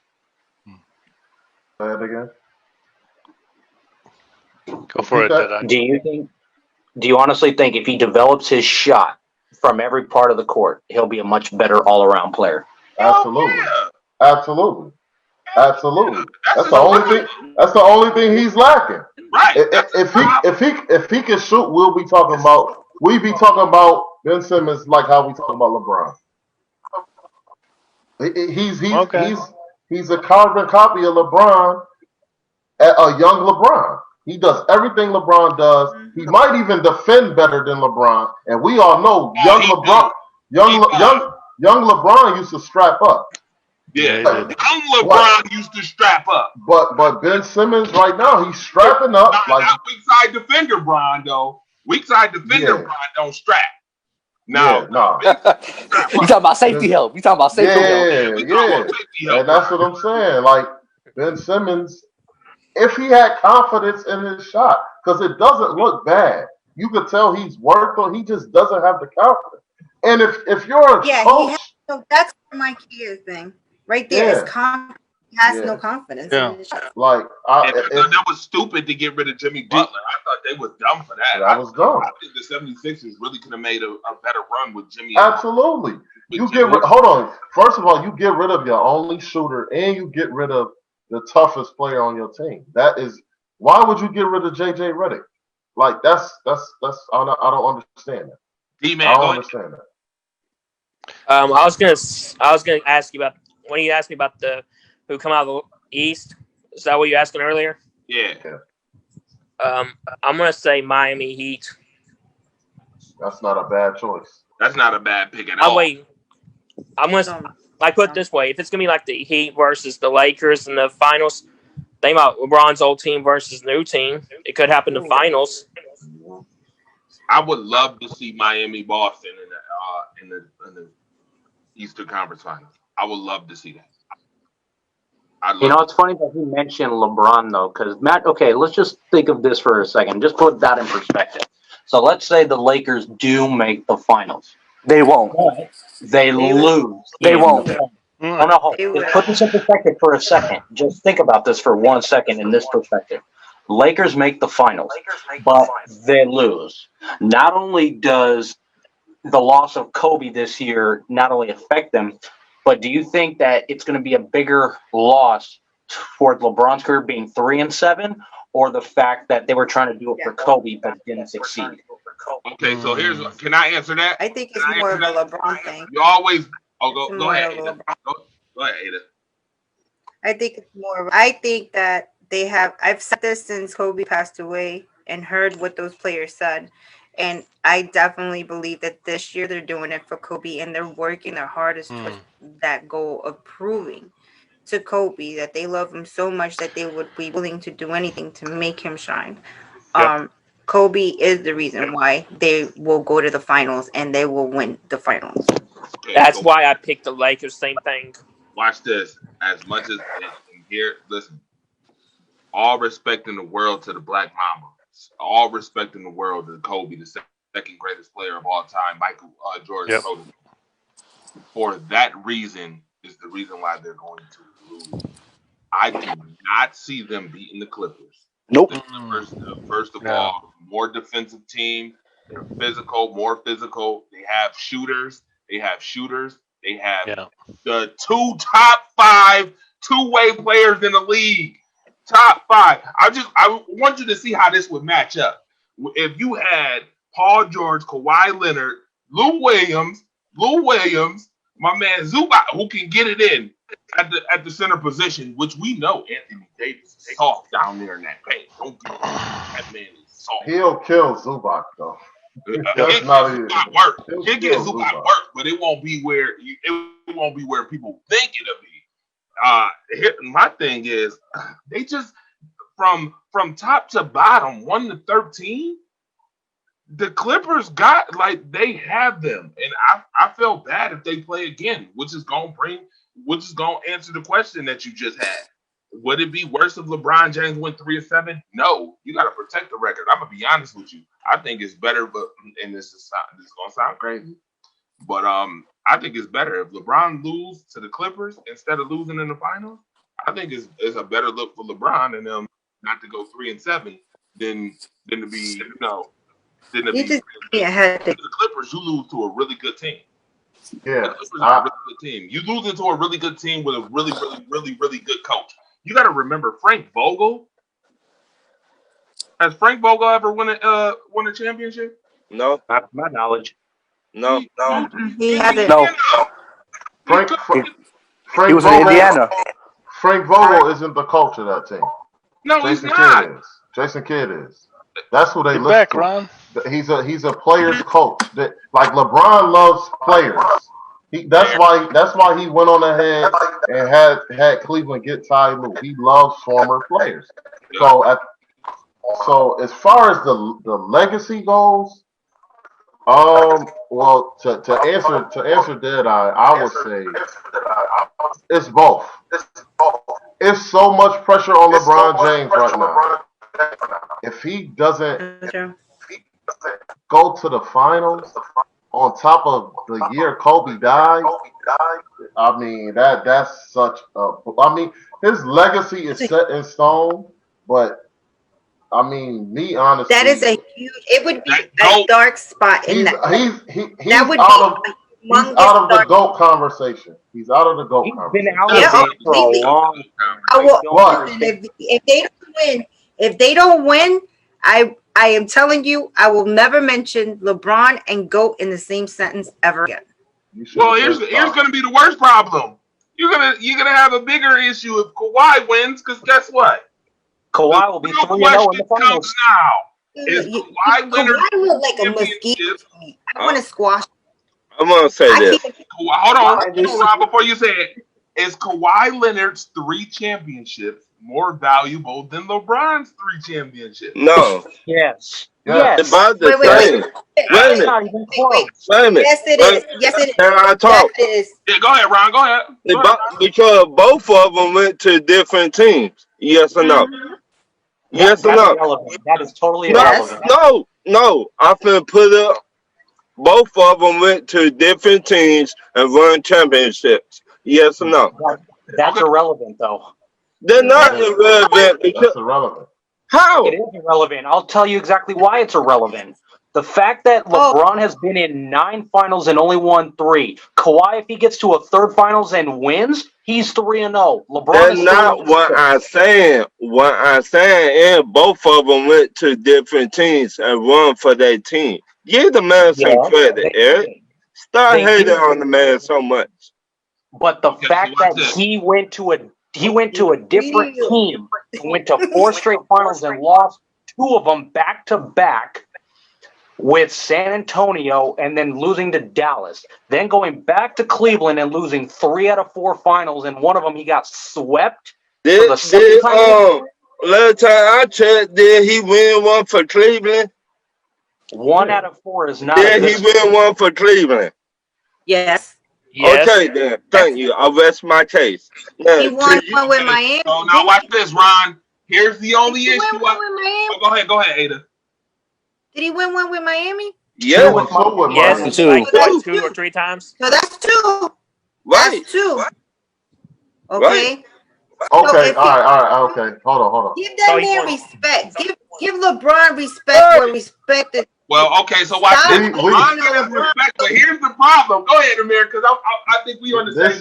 Say it again. Go for it, Deadeye. Do you honestly think if he develops his shot from every part of the court, he'll be a much better all-around player? Absolutely. Yeah. Absolutely. That's the only thing he's lacking. Right. If he can shoot, we'd be talking about Ben Simmons like how we talk about LeBron. He's a carbon copy of LeBron, a young LeBron. He does everything LeBron does. He might even defend better than LeBron. And we all know young LeBron used to strap up. Yeah, young LeBron used to strap up. But Ben Simmons right now, he's strapping up. Not weak side defender Bron though. Weak side defender Bron don't strap. No. You talking about safety help. You talking about safety help. Yeah. And that's what I'm saying. Like Ben Simmons, if he had confidence in his shot, because it doesn't look bad. You could tell he's worked on. He just doesn't have the confidence. And if you're a coach, so that's my key thing right there. Is confidence. He has Yeah. no confidence Yeah. in his shot. Like, And I thought that was stupid to get rid of Jimmy Butler. I thought they was dumb for that. that was dumb. I think the 76ers really could have made a better run with Jimmy. Absolutely. You get hold on. First of all, you get rid of your only shooter, and you get rid of the toughest player on your team. That is why would you get rid of JJ Redick? Like that's I don't understand that. D-Man, I go don't ahead. understand that. I was gonna ask you about when you asked me about the who come out of the East. Is that what you were asking earlier? Yeah. I'm gonna say Miami Heat. That's not a bad choice. That's not a bad pick at I'm all. waiting. I'm gonna like put it this way: if it's gonna be like the Heat versus the Lakers in the finals, think about LeBron's old team versus new team. It could happen in the finals. I would love to see Miami Boston in the Eastern Conference Finals. I would love to see that. You know, it's funny that he mentioned LeBron, though, because Matt, okay, let's just think of this for a second. Just put that in perspective. So let's say the Lakers do make the finals. They won't. They lose. They in won't. the- No, no, just put this in perspective for a second. Just think about this for 1 second in this perspective. Lakers make the finals, but they lose. Not only does the loss of Kobe this year not only affect them, but do you think that it's going to be a bigger loss for LeBron's career being 3-7, or the fact that they were trying to do it for Kobe but didn't succeed? Okay, so can I answer that? I think it's more of a LeBron thing. You always It's go more ahead, of a Ada. LeBron. Go ahead, Ada. I think it's more. I think that they have. I've said this since Kobe passed away and heard what those players said, and I definitely believe that this year they're doing it for Kobe and they're working their hardest towards that goal of proving to Kobe that they love him so much that they would be willing to do anything to make him shine. Kobe is the reason why they will go to the finals and they will win the finals. Okay, That's so why I picked the Lakers. Same thing. watch this. As much as and here, listen. All respect in the world to the Black Mamba. All respect in the world to Kobe, the second greatest player of all time, Michael Jordan. Yep. For that reason is the reason why they're going to lose. I do not see them beating the Clippers. Nope. The Clippers, first of all, more defensive team. They're physical, more physical. They have shooters. They have the two top 5 two-way players in the league. Top 5. I want you to see how this would match up. If you had Paul George, Kawhi Leonard, Lou Williams, my man Zubac, who can get it in at the center position, which we know Anthony Davis is soft down there in that paint. Don't get that man is soft. He'll kill Zubac though. He'll not Zubac work. He'll He'll get kill Zubac Zubac. work, but it won't be where people think it'll be. My thing is, they just from top to bottom, 1 to 13, the Clippers got they have them, and I feel bad if they play again, which is gonna answer the question that you just had. Would it be worse if LeBron James went 3-7? No, you got to protect the record. I'm gonna be honest with you. I think it's better, and this is gonna sound crazy, but I think it's better if LeBron lose to the Clippers instead of losing in the finals. I think it's a better look for LeBron and them not to go 3-7 than to be than to be the Clippers. You lose to a really good team. Yeah, the Clippers are a really good team. You lose into a really good team with a really, really, really, really good coach. You got to remember Frank Vogel. Has Frank Vogel ever won a championship? No, Not to my knowledge. no. He hasn't. No. Frank He was in Vogel, Indiana. Frank Vogel isn't the coach of that team. No, Jason he's not. Kidd is. Jason Kidd is. That's who they Get listen back, to. Ron. He's a player's coach. Like LeBron loves players. That's why he went on ahead and had Cleveland get Ty Lue. He loves former players. So as far as the legacy goes, well, to answer that, I would say it's both. It's so much pressure on LeBron James right now. If he doesn't go to the finals on top of the year Kobe died, I mean, that's such a. I mean, his legacy is set in stone, but I mean, me honestly, That is a huge. It would be That a GOAT. dark spot in he's that. he's That would out be of a he's humongous out of the dark. GOAT conversation. He's out of the GOAT He's been conversation. out Yeah, of it for a completely. long time. I will. don't What? understand. Listen, if they don't win, I am telling you, I will never mention LeBron and GOAT in the same sentence ever again. You should Well, have here's just here's stopped. going to be the worst problem. You're gonna have a bigger issue if Kawhi wins, because guess what? The Kawhi will be real 3-0 in question the comes finals. now: Is Kawhi Leonard Kawhi look like a mosquito championship? to me. I want to squash. I'm gonna say I this. can't. Hold Why on, this? Rob. Before you say it, is Kawhi Leonard's 3 championships more valuable than LeBron's 3 championships? No, Yes. Yes. it's Yes. about the Wait, wait, same. wait. Wait a That's minute. not even Wait, wait. close. Wait a minute. Yes, it Wait, is. Yes, it is. can I Yes, talk? it is. Yeah, go ahead, Ron. Go ahead. Go ahead, Ron. Because both of them went to different teams. Yes or no? Mhm. Yes or That's no? irrelevant. That is totally No, Yes. irrelevant. no. I finna put up. Both of them went to different teams and won championships. Yes or no? That's Okay. irrelevant, though. They're not That's, irrelevant because that's irrelevant. how? It is irrelevant. I'll tell you exactly why it's irrelevant. The fact that Oh, LeBron has been in 9 finals and only won 3. Kawhi, if he gets to a 3rd finals and wins, he's 3-0. LeBron That's is not what 3-6. I'm saying. What I'm saying is both of them went to different teams and won for their team. Give the man some Yeah, credit, they Eric. did. Stop They hating did. on the man so much. But the Okay, so fact watch that this. he went to a different video. team, went to 4 straight finals and lost 2 of them back to back with San Antonio and then losing to Dallas, then going back to Cleveland and losing 3 out of 4 finals, and one of them he got swept for the second time. Last time I checked, did he win one for Cleveland? 1 out of 4 is not a Did good he score. win one for Cleveland? yes. Yes. Okay, then. Thank you. I'll rest my case. Now, He won to you, one with Miami. So now watch this, Ron. Here's the only Did he issue. win one with Miami? Oh, go ahead, Ada. Did he win one with Miami? yeah, Two with Yes, Miami. Two. like That's 2 or two. 3 times. So that's 2. right. That's 2. Right. Okay. Okay, if all right, okay. Hold on. Give So that he man won. respect. Give LeBron respect where respect is. Well, okay, so watch Stop. this. Ron has respect, but here's the problem. Go ahead, Amir, because I think we understand.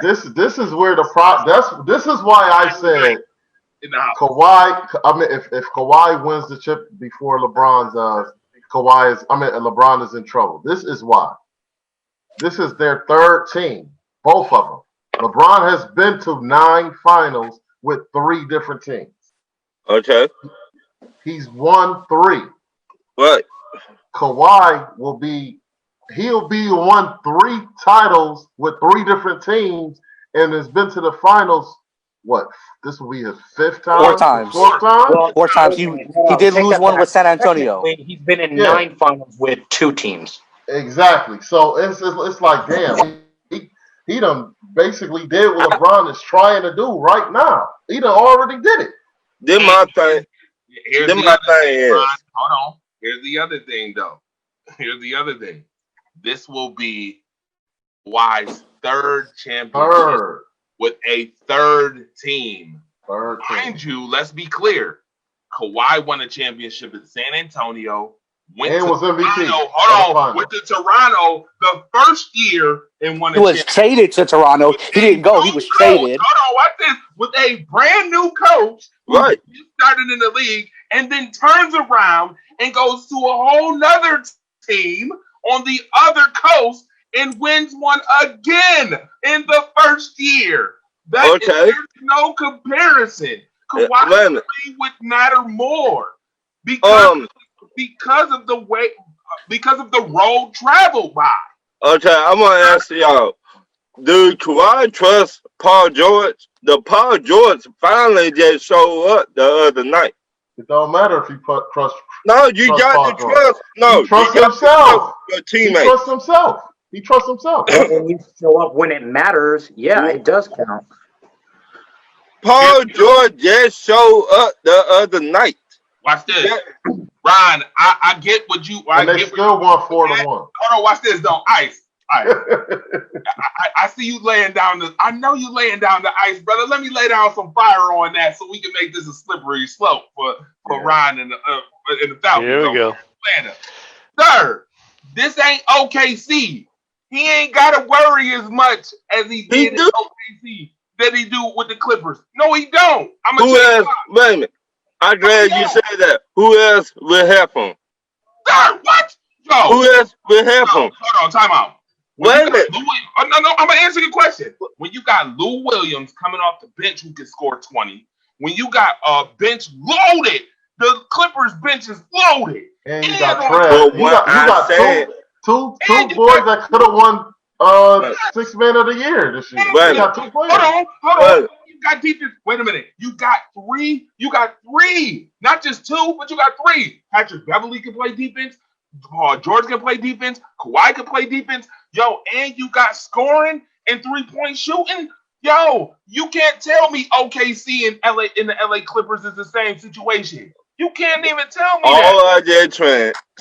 This is where the this is why I said In the house. Kawhi. I mean, if Kawhi wins the chip before LeBron's, LeBron is in trouble. This is why. This is their 3rd team, both of them. LeBron has been to 9 finals with 3 different teams. Okay. He's won 3. Right. Kawhi he'll be won 3 titles with 3 different teams and has been to the finals. What? This will be his 5th time? 4 times. 4th time? Well, 4 times. He did take lose that one back. with San Antonio. Technically, he's been in Yeah. 9 finals with 2 teams. Exactly. So it's like, damn, he done basically did what LeBron is trying to do right now. He done already did it. Then my thing. Here's Then the my other thing thing, is. Ron. Hold on. Here's the other thing, though. Here's the other thing. This will be Kawhi's 3rd championship Third with a 3rd team. team. Mind you, let's be clear. Kawhi won a championship in San Antonio. Went And to was MVP. Toronto. of the Hold on. finals. Went to Toronto the first year and won a He was championship. traded to Toronto. He didn't go. He was traded. Hold on, watch this. With a brand new coach who Right. just started in the league and then turns around and goes to a whole nother team on the other coast and wins one again in the first year. There's no comparison. Wait a Kawhi minute. would matter more because of the road traveled by. Okay, I'm gonna ask y'all. Do Kawhi trust Paul George? The Paul George finally just showed up the other night. It don't matter if he trust. No, you Trust got Paul to George. trust. No, He trusts you got to himself. trust your He teammates. trusts himself. He trusts himself. When you show up when it matters, yeah, it does count. Paul George just showed up the other night. Watch this. Ron, I get what you. And they still won 4-1. Hold on, watch this though. Ice. I see you laying down the. I know you laying down the ice, brother. Let me lay down some fire on that so we can make this a slippery slope for Ryan and the Falcons. Here we go. Atlanta. Sir, this ain't OKC. He ain't got to worry as much as he did in OKC that he do with the Clippers. No, he don't. Who else? Wait a minute. I'm glad you said that. Who else will help him? Sir, what? Yo, who else will help him? Hold on, time out. Wait a minute. No, I'm gonna answer your question. When you got Lou Williams coming off the bench who can score 20, when you got a bench loaded, the Clippers bench is loaded. And you got Fred. You got two boys that could have won 6 Man of the Year this year. Wait, you got 2 players. Hold on. You got defense. Wait a minute. You got three. Not just 2, but you got 3. Patrick Beverly can play defense. George can play defense. Kawhi can play defense. Yo, and you got scoring and 3-point shooting. Yo, you can't tell me OKC and LA in the LA Clippers is the same situation. You can't even tell me that. All I just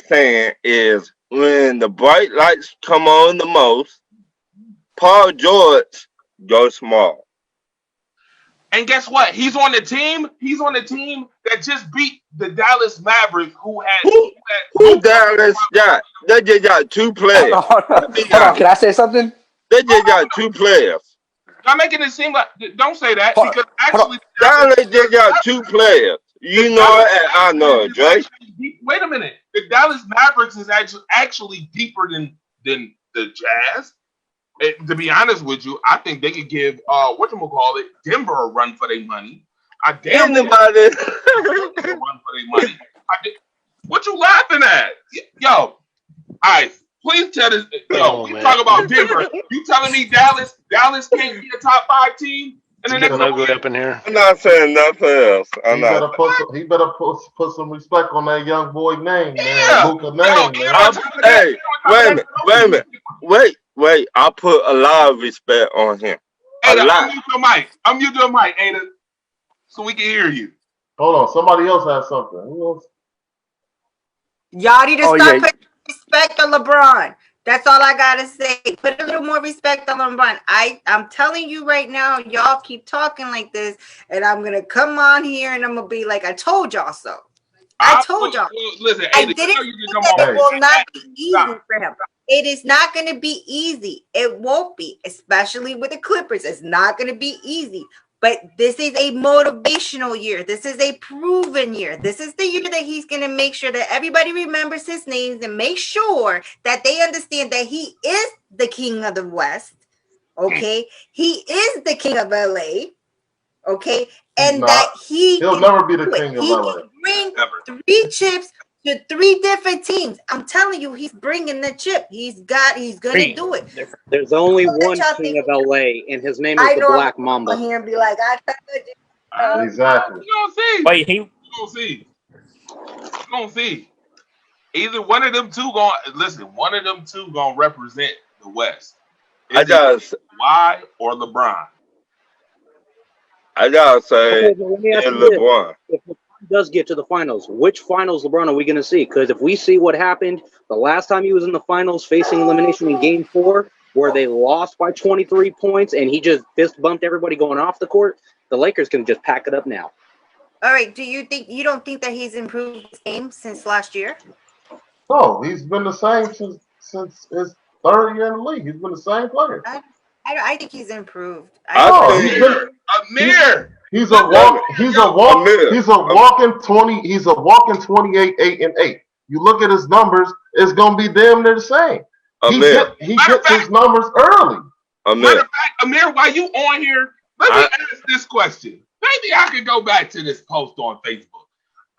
saying is when the bright lights come on the most, Paul George goes small. And guess what? He's on the team that just beat the Dallas Mavericks, who Dallas got? They just got 2 players. Hold on. Can I say something? They just got 2 players. I'm making it seem like don't say that because actually Dallas just got 2 players. You know it, and I know it, Drake. Wait a minute. The Dallas Mavericks is actually deeper than the Jazz. And to be honest with you, I think they could give Denver a run for their money. I damn it. Anybody run for their money. What you laughing at? Yo, all right. Please tell this. Yo, we talk about Denver. You telling me Dallas can't be a top 5 team? It's getting ugly up in here. I'm not saying nothing else. He better put some respect on that young boy name, Yeah. man. Luka name, man. Hey, wait a minute. Wait. I put a lot of respect on him. Ada, unmute your mic, Ada, so we can hear you. Hold on. Somebody else has something. Who else? Y'all need to stop putting respect on LeBron. That's all I gotta say. Put a little more respect on LeBron. I'm telling you right now, y'all keep talking like this, and I'm gonna come on here and I'm gonna be like, I told y'all so. I told y'all. Listen, I didn't think that it will not be easy for him. It is not going to be easy. It won't be, especially with the Clippers. It's not going to be easy. But this is a motivational year. This is a proven year. This is the year that he's going to make sure that everybody remembers his names and make sure that they understand that he is the king of the West. Okay? He is the king of LA. Okay? And that he'll never be the king of LA. He can bring 3 chips to 3 different teams. I'm telling you, he's bringing the chip. He's going to do it. There's only one king of LA, and his name is the Black Mamba. Here and be like, exactly. You gonna see? Wait, You gonna see? Either one of them two gonna represent the West. Kawhi or LeBron. I gotta say, LeBron. If LeBron does get to the finals, which finals LeBron are we going to see? Because if we see what happened the last time he was in the finals facing elimination in Game 4, where they lost by 23 points and he just fist bumped everybody going off the court, the Lakers can just pack it up now. All right. You don't think that he's improved his game since last year? No, he's been the same since his 3rd year in the league. He's been the same player. I think he's improved. Amir. He's a walking 28-8-8. You look at his numbers, it's gonna be damn near the same. He gets his numbers early. Matter of fact, Amir, while you on here, let me ask this question. Maybe I could go back to this post on Facebook.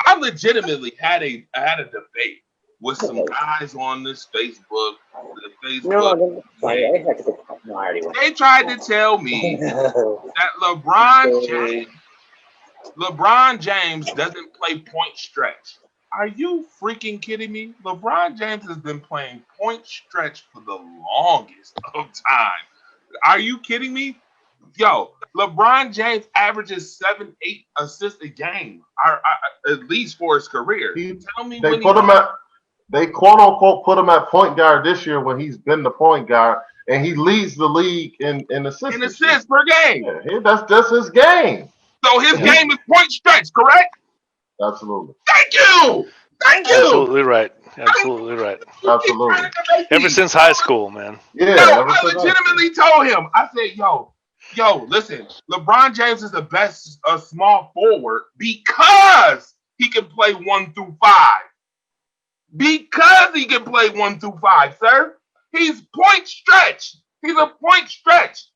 I legitimately had a debate with some guys on this Facebook. They tried to tell me that LeBron James doesn't play point stretch. Are you freaking kidding me? LeBron James has been playing point stretch for the longest of time. Are you kidding me? Yo, LeBron James averages 7-8 assists a game, at least for his career. They put him they quote unquote put him at point guard this year when he's been the point guard, and he leads the league in assists. In assists per game. Yeah, that's his game. So his game is point stretch, correct? Absolutely. Thank you. Thank you. Absolutely right. Absolutely right. Absolutely. Ever since high school, man. Yeah. No, ever I since legitimately told him. I said, yo, listen, LeBron James is the best small forward because he can play 1 through 5. Because he can play 1 through 5, sir. He's point stretch. He's a point stretch.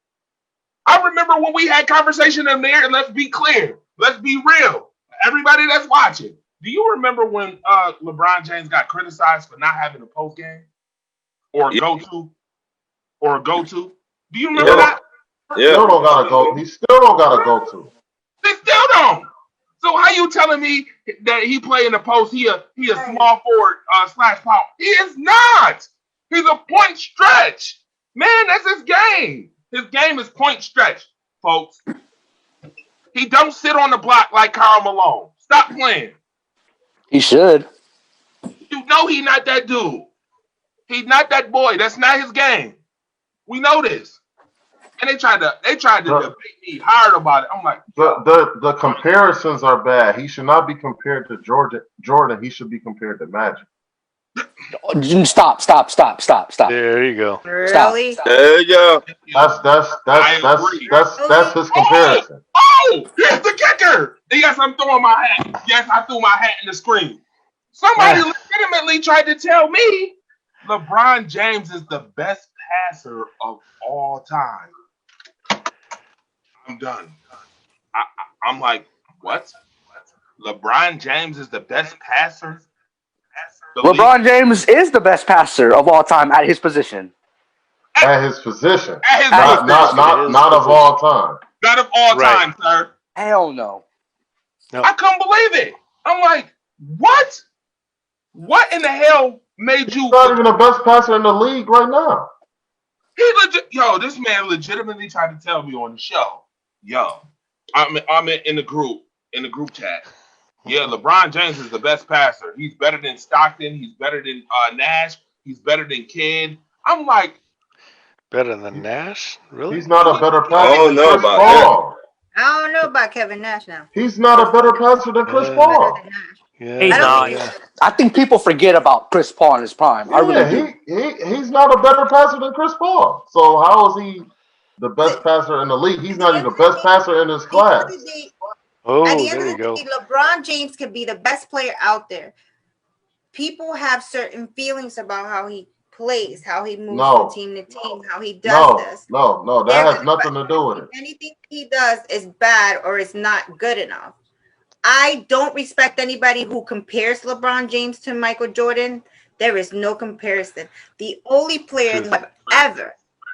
I remember when we had conversation in there, and let's be clear. Let's be real. Everybody that's watching. Do you remember when LeBron James got criticized for not having a post game? Or a go-to? Do you remember that? He still don't got to go. He still don't got to go to. They still don't. So how you telling me that he play in the post? He a small forward slash power. He is not. He's a point stretch. Man, that's his game. His game is point stretch, folks. He don't sit on the block like Karl Malone. Stop playing. He should. You know he not that dude. He's not that boy. That's not his game. We know this. And they tried to debate me hard about it. I'm like, the comparisons are bad. He should not be compared to Jordan. He should be compared to Magic. Stop. There you go. Really? Stop. There you go. That's his comparison. oh, here's the kicker. Yes, I'm throwing my hat. Yes, I threw my hat in the screen. Somebody legitimately tried to tell me LeBron James is the best passer of all time. I'm done. I'm like, what? LeBron James is the best passer? LeBron James is the best passer of all time at his position. At his position. Not of all time. Not of all time, sir. Hell no. I couldn't believe it. I'm like, what? What in the hell made you? He's not even the best passer in the league right now. This man legitimately tried to tell me on the show. I'm in the group chat. Yeah, LeBron James is the best passer. He's better than Stockton. He's better than Nash. He's better than Kidd. I'm like, better than Nash? Really? He's not a better passer I don't than know Chris about Paul. I don't know about Kevin Nash now. He's not a better passer than Chris Paul. Yeah, He's not. I think people forget about Chris Paul in his prime. I really do. He's not a better passer than Chris Paul. So how is he the best passer in the league? He's not even the best passer in his class. At the end there of you the go. day, LeBron James could be the best player out there. People have certain feelings about how he plays, how he moves from team to team, how he does this. No, that has nothing to do with it. Anything he does is bad or is not good enough. I don't respect anybody who compares LeBron James to Michael Jordan. There is no comparison. The only player that I've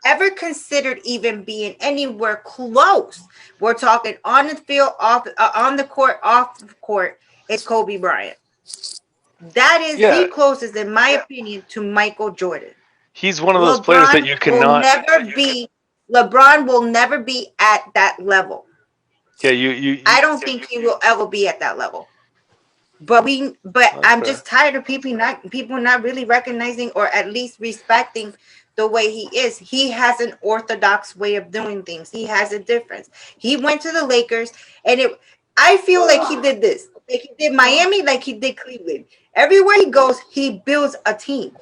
ever considered even being anywhere close, we're talking on the field, on the court, off the court, is Kobe Bryant. That is the closest, in my opinion, to Michael Jordan. He's one of those players that you cannot. LeBron will never be at that level. Yeah, you I don't think he will ever be at that level. But I'm just tired of people not really recognizing or at least respecting the way he is. He has an orthodox way of doing things. He has a difference. He went to the Lakers, and I feel like he did this. Like he did Miami, like he did Cleveland. Everywhere he goes, he builds a team.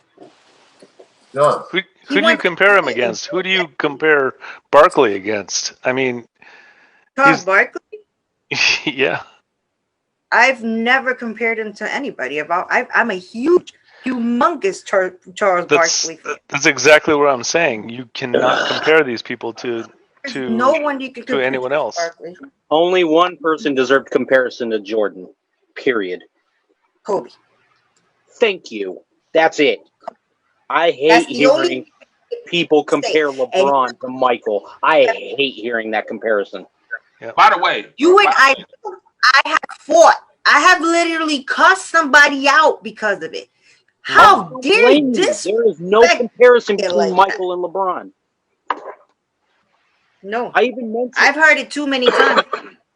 Yeah. Who do you compare him against? Who do you compare Barkley against? I mean, Charles Barkley? Yeah. I've never compared him to anybody. I'm a humongous Charles Barkley fan. That's exactly what I'm saying. You cannot compare these people to no one you can to anyone else. Barkley. Only one person deserved comparison to Jordan. Period. Kobe. Thank you. That's it. I hate hearing people compare LeBron to Michael. I hate hearing that comparison. Yeah. By the way, you and I have fought. I have literally cussed somebody out because of it. How dare this? There is no comparison between Michael and LeBron. No. I've heard it too many times.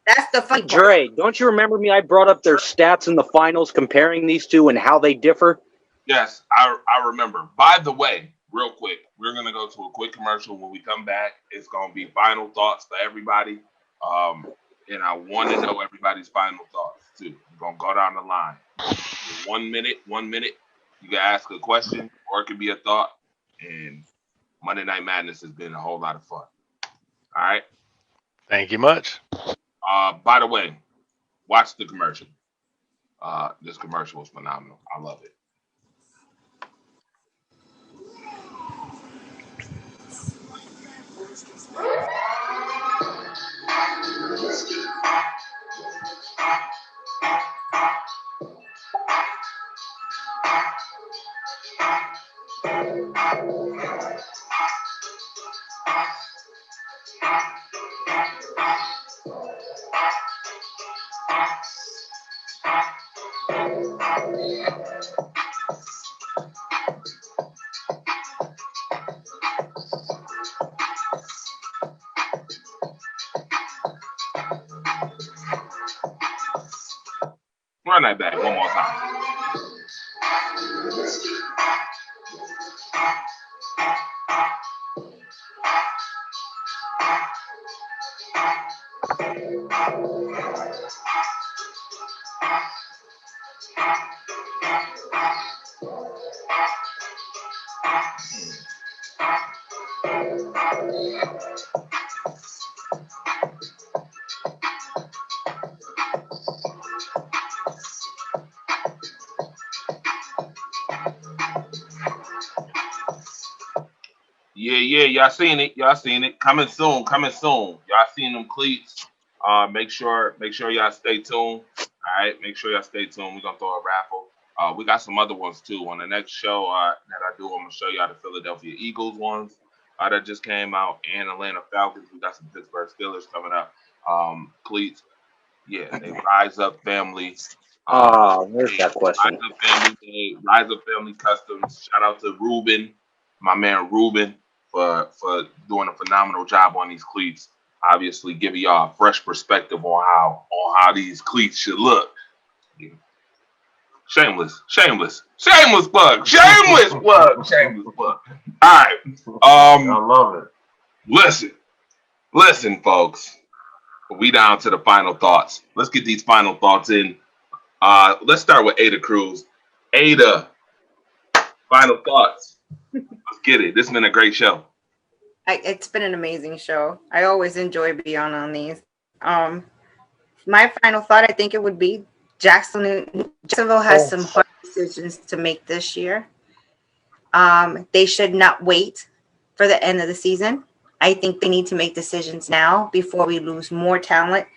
That's the funny part. Dre, don't you remember me? I brought up their stats in the finals comparing these two and how they differ. Yes, I remember. By the way, real quick, we're gonna go to a quick commercial. When we come back, it's gonna be final thoughts for everybody. Um, and I want to know everybody's final thoughts too. We're gonna go down the line. 1 minute, 1 minute. You can ask a question or it could be a thought. And Monday Night Madness has been a whole lot of fun. All right. Thank you much. By the way, watch the commercial. This commercial was phenomenal. I love it. Run that back one more time. Yeah, y'all seen it. Y'all seen it. Coming soon, coming soon. Y'all seen them cleats. Make sure y'all stay tuned. All right, make sure y'all stay tuned. We're gonna throw a raffle. We got some other ones too. On the next show that I do, I'm gonna show y'all the Philadelphia Eagles ones that just came out, and Atlanta Falcons. We got some Pittsburgh Steelers coming up. Cleats. Yeah, they Rise Up Family. Where's that question? Rise Up Family Day, Rise Up Family Customs. Shout out to Ruben, my man Ruben, for doing a phenomenal job on these cleats. Obviously, giving y'all a fresh perspective on how these cleats should look. Shameless plug. All right. I love it. Listen, folks. We down to the final thoughts. Let's get these final thoughts in. Let's start with Ada Cruz. Ada, final thoughts. Let's get it. This has been a great show. It's been an amazing show. I always enjoy being on these. My final thought, I think it would be Jacksonville has some hard decisions to make this year. They should not wait for the end of the season. I think they need to make decisions now before we lose more talent,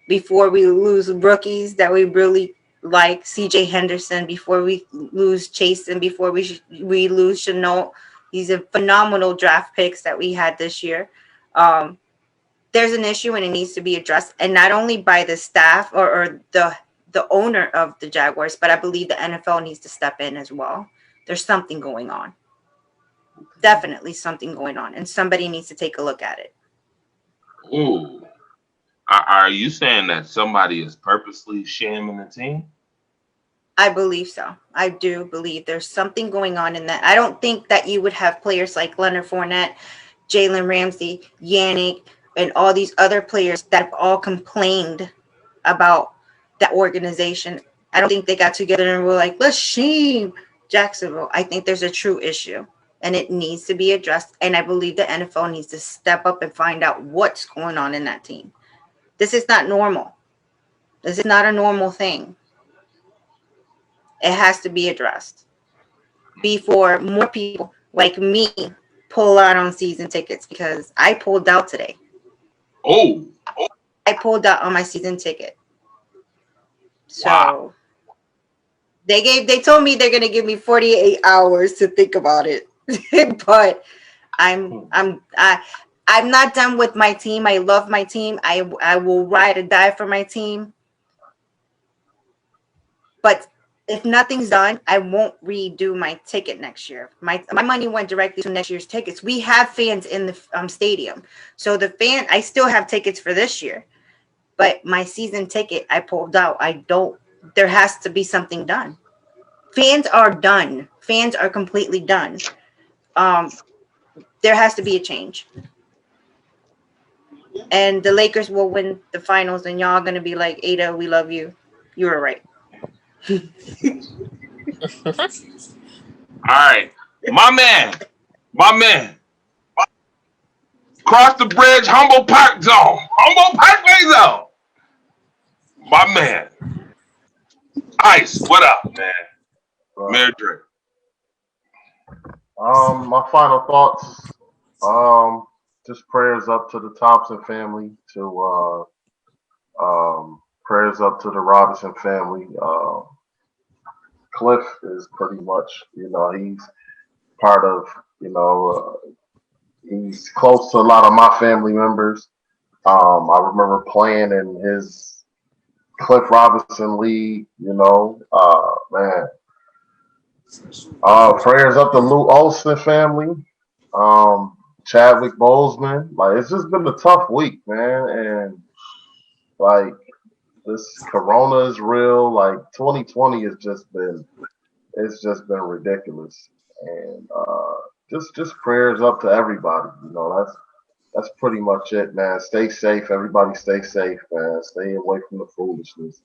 before we lose rookies that we really like, CJ Henderson, before we lose Chase, and before we lose Chenault. These are phenomenal draft picks that we had this year. There's an issue and it needs to be addressed, and not only by the staff or the owner of the Jaguars, but I believe the NFL needs to step in as well. There's something going on. Definitely something going on, and somebody needs to take a look at it. Ooh. Are you saying that somebody is purposely shaming the team? I believe so. I do believe there's something going on in that. I don't think that you would have players like Leonard Fournette, Jalen Ramsey, Yannick, and all these other players that have all complained about that organization. I don't think they got together and were like, let's shame Jacksonville. I think there's a true issue and it needs to be addressed. And I believe the NFL needs to step up and find out what's going on in that team. This is not normal. This is not a normal thing. It has to be addressed before more people like me pull out on season tickets, because I pulled out today. Oh. I pulled out on my season ticket. So Wow. they told me they're gonna give me 48 hours to think about it. But I'm not done with my team. I love my team. I will ride or die for my team. But if nothing's done, I won't redo my ticket next year. My money went directly to next year's tickets. We have fans in the stadium. So I still have tickets for this year. But my season ticket, I pulled out. There has to be something done. Fans are done. Fans are completely done. There has to be a change. And the Lakers will win the finals, and y'all gonna be like, Ada, we love you. You were right. All right. My man. Cross the bridge, Humble Park Zone. Humble Parkway Zone. My man. Ice, what up, man? Mary Drake. My final thoughts. Just prayers up to the Thompson family. Prayers up to the Robinson family. Cliff is pretty much, he's part of, he's close to a lot of my family members. I remember playing in his Cliff Robinson league. Man. Prayers up to Lou Olson family. Chadwick Boseman. Like, it's just been a tough week, man. And like, this Corona is real. Like, 2020 has just been ridiculous. And just prayers up to everybody. That's pretty much it, man. Stay safe. Everybody stay safe, man. Stay away from the foolishness.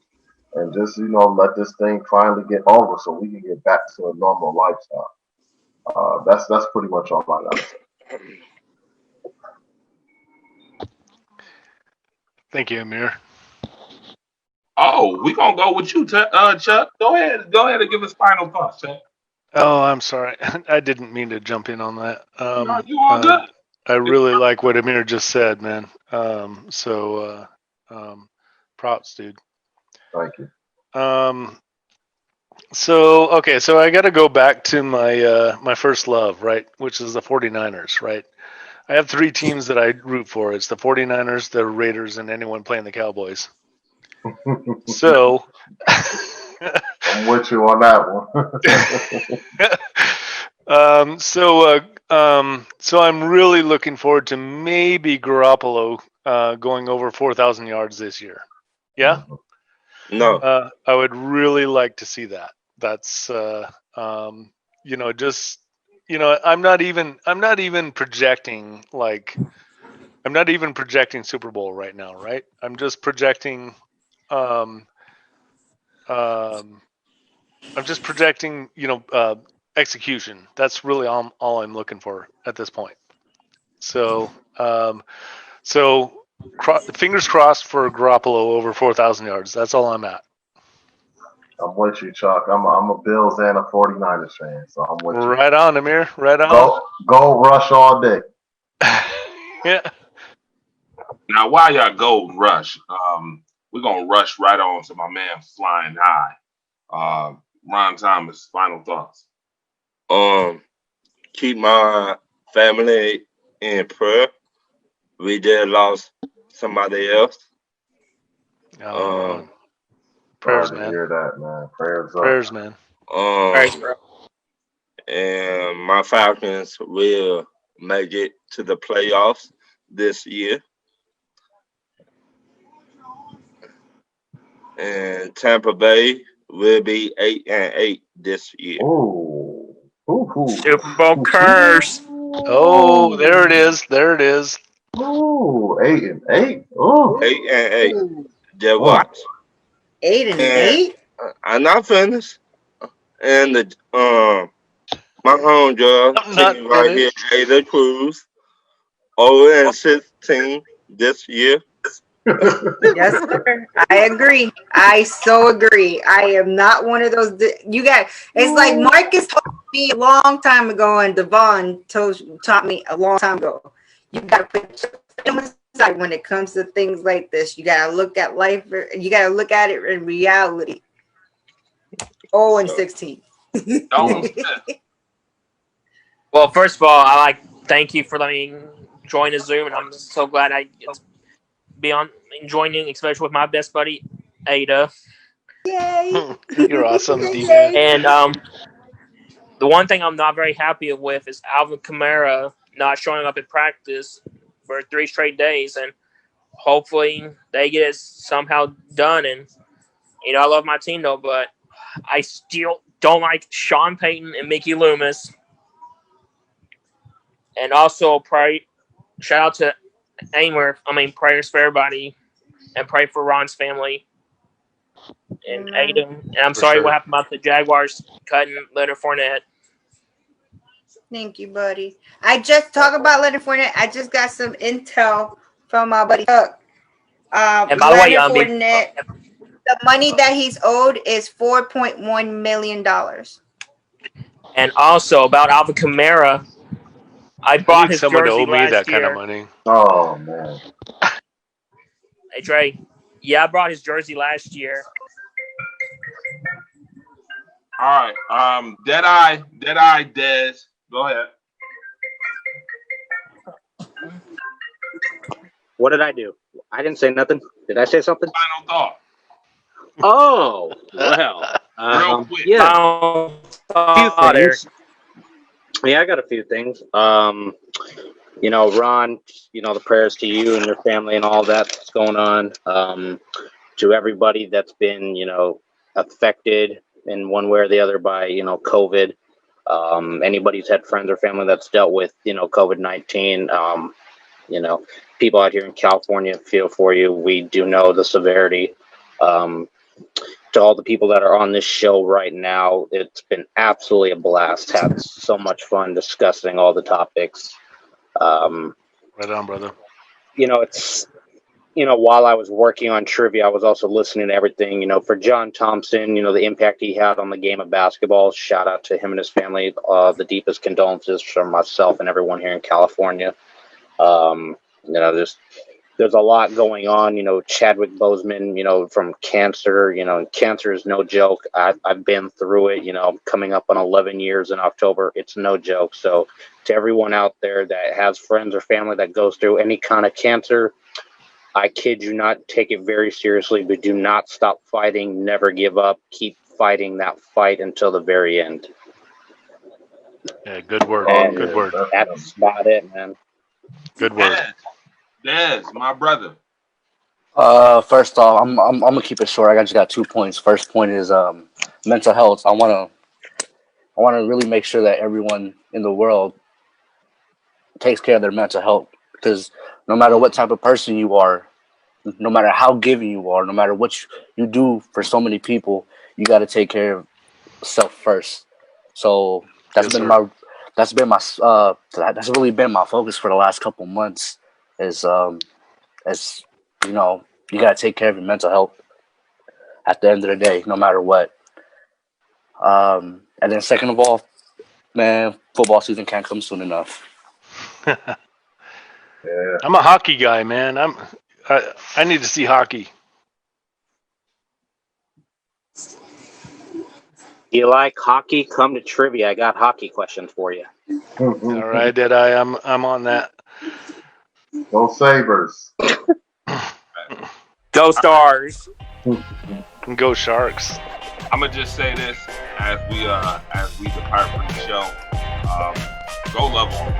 And just, let this thing finally get over so we can get back to a normal lifestyle. That's pretty much all I got to say. Thank you, Amir. Oh, we gonna go with you, Chuck. Go ahead and give us final thoughts, Chuck. Oh, I'm sorry. I didn't mean to jump in on that. No, you all good. I really like what Amir just said, man. Props, dude. Thank you. So I got to go back to my first love, right, which is the 49ers, right? I have 3 teams that I root for. It's the 49ers, the Raiders, and anyone playing the Cowboys. So I'm with you on that one. So I'm really looking forward to maybe Garoppolo going over 4,000 yards this year. Yeah? No. I would really like to see that. That's I'm not even projecting Super Bowl right now, right? I'm just projecting execution. That's really all I'm looking for at this point. So fingers crossed for Garoppolo over 4,000 yards. That's all I'm at. I'm with you, Chuck. I'm a Bills and a 49ers fan, so I'm with you. Right on, Amir. Right on. Go Rush all day. Yeah. Now, while y'all go Rush, we're gonna rush right on to my man Flying High. Ron Thomas, final thoughts. Keep my family in prayer. We just lost somebody else. Prayers, Sorry to man. hear that, man. Prayers, man. Prayers, bro. And my Falcons will make it to the playoffs this year. And Tampa Bay will be 8-8 this year. Ooh. Super Bowl curse. Oh, there it is. There it is. Ooh, 8-8. Ooh. 8-8. Just watch. 8-8. I'm not finished. And the my home job team right here, Ada Cruz, 0-16 this year. Yes, sir. I agree. I so agree. I am not one of those. You got. It's like Marcus told me a long time ago, and Devon taught me a long time ago. You got to put them aside when it comes to things like this. You got to look at life. You got to look at it in reality. 0-16. Well, first of all, I thank you for letting me join the Zoom, and I'm so glad I get to be on joining, especially with my best buddy Ada. Yay! You're awesome, D-Man. And the one thing I'm not very happy with is Alvin Kamara not showing up at practice for 3 straight days, and hopefully they get it somehow done. And I love my team though, but I still don't like Sean Payton and Mickey Loomis. And also shout out to Aimer. Prayers for everybody, and pray for Ron's family and Amen. Aiden. And I'm For sorry sure. what happened about the Jaguars cutting Leonard Fournette. Thank you, buddy. I just talk about Leonard Fournette. I just got some intel from my buddy Chuck. And by the way, Leonard Fournette, the money that he's owed is $4.1 million. and also about Alvin Kamara, I I bought need his someone to jersey owe me last that kind of year. money. Oh man. Hey Dre, yeah, I brought his jersey last year. All right. Deadeye, Dez. Go ahead. What did I do? I didn't say nothing. Did I say something? Final thought. Oh, well. Real quick. Yeah, Final a few thought, Eric. things. Yeah, I got a few things. Ron, the prayers to you and your family and all that's going on. To everybody that's been, affected in one way or the other by, COVID. Anybody who's had friends or family that's dealt with, COVID-19. People out here in California feel for you. We do know the severity. To all the people that are on this show right now, it's been absolutely a blast. Had so much fun discussing all the topics. Right on, brother. It's while I was working on trivia, I was also listening to everything. For John Thompson, the impact he had on the game of basketball. Shout out to him and his family. The deepest condolences from myself and everyone here in California. There's a lot going on, Chadwick Boseman, from cancer, cancer is no joke. I've been through it, coming up on 11 years in October. It's no joke. So to everyone out there that has friends or family that goes through any kind of cancer, I kid you not, take it very seriously, but do not stop fighting. Never give up. Keep fighting that fight until the very end. Yeah, good word. And Good word. that's about it, man. Good word. Dez, my brother. First off, I'm gonna keep it short. I just got 2 points. First point is mental health. I wanna really make sure that everyone in the world takes care of their mental health, because no matter what type of person you are, no matter how giving you are, no matter what you do for so many people, you got to take care of self first. So that's Yes, been sir. that's really been my focus for the last couple months. Is you got to take care of your mental health at the end of the day, no matter what. And then second of all, man, football season can't come soon enough. Yeah. I'm a hockey guy, man. I need to see hockey. You like hockey? Come to trivia. I got hockey questions for you. All right, Deadeye, I'm on that. Go Sabres. Go Stars. And go Sharks. I'm gonna just say this as we depart from the show. Go love on.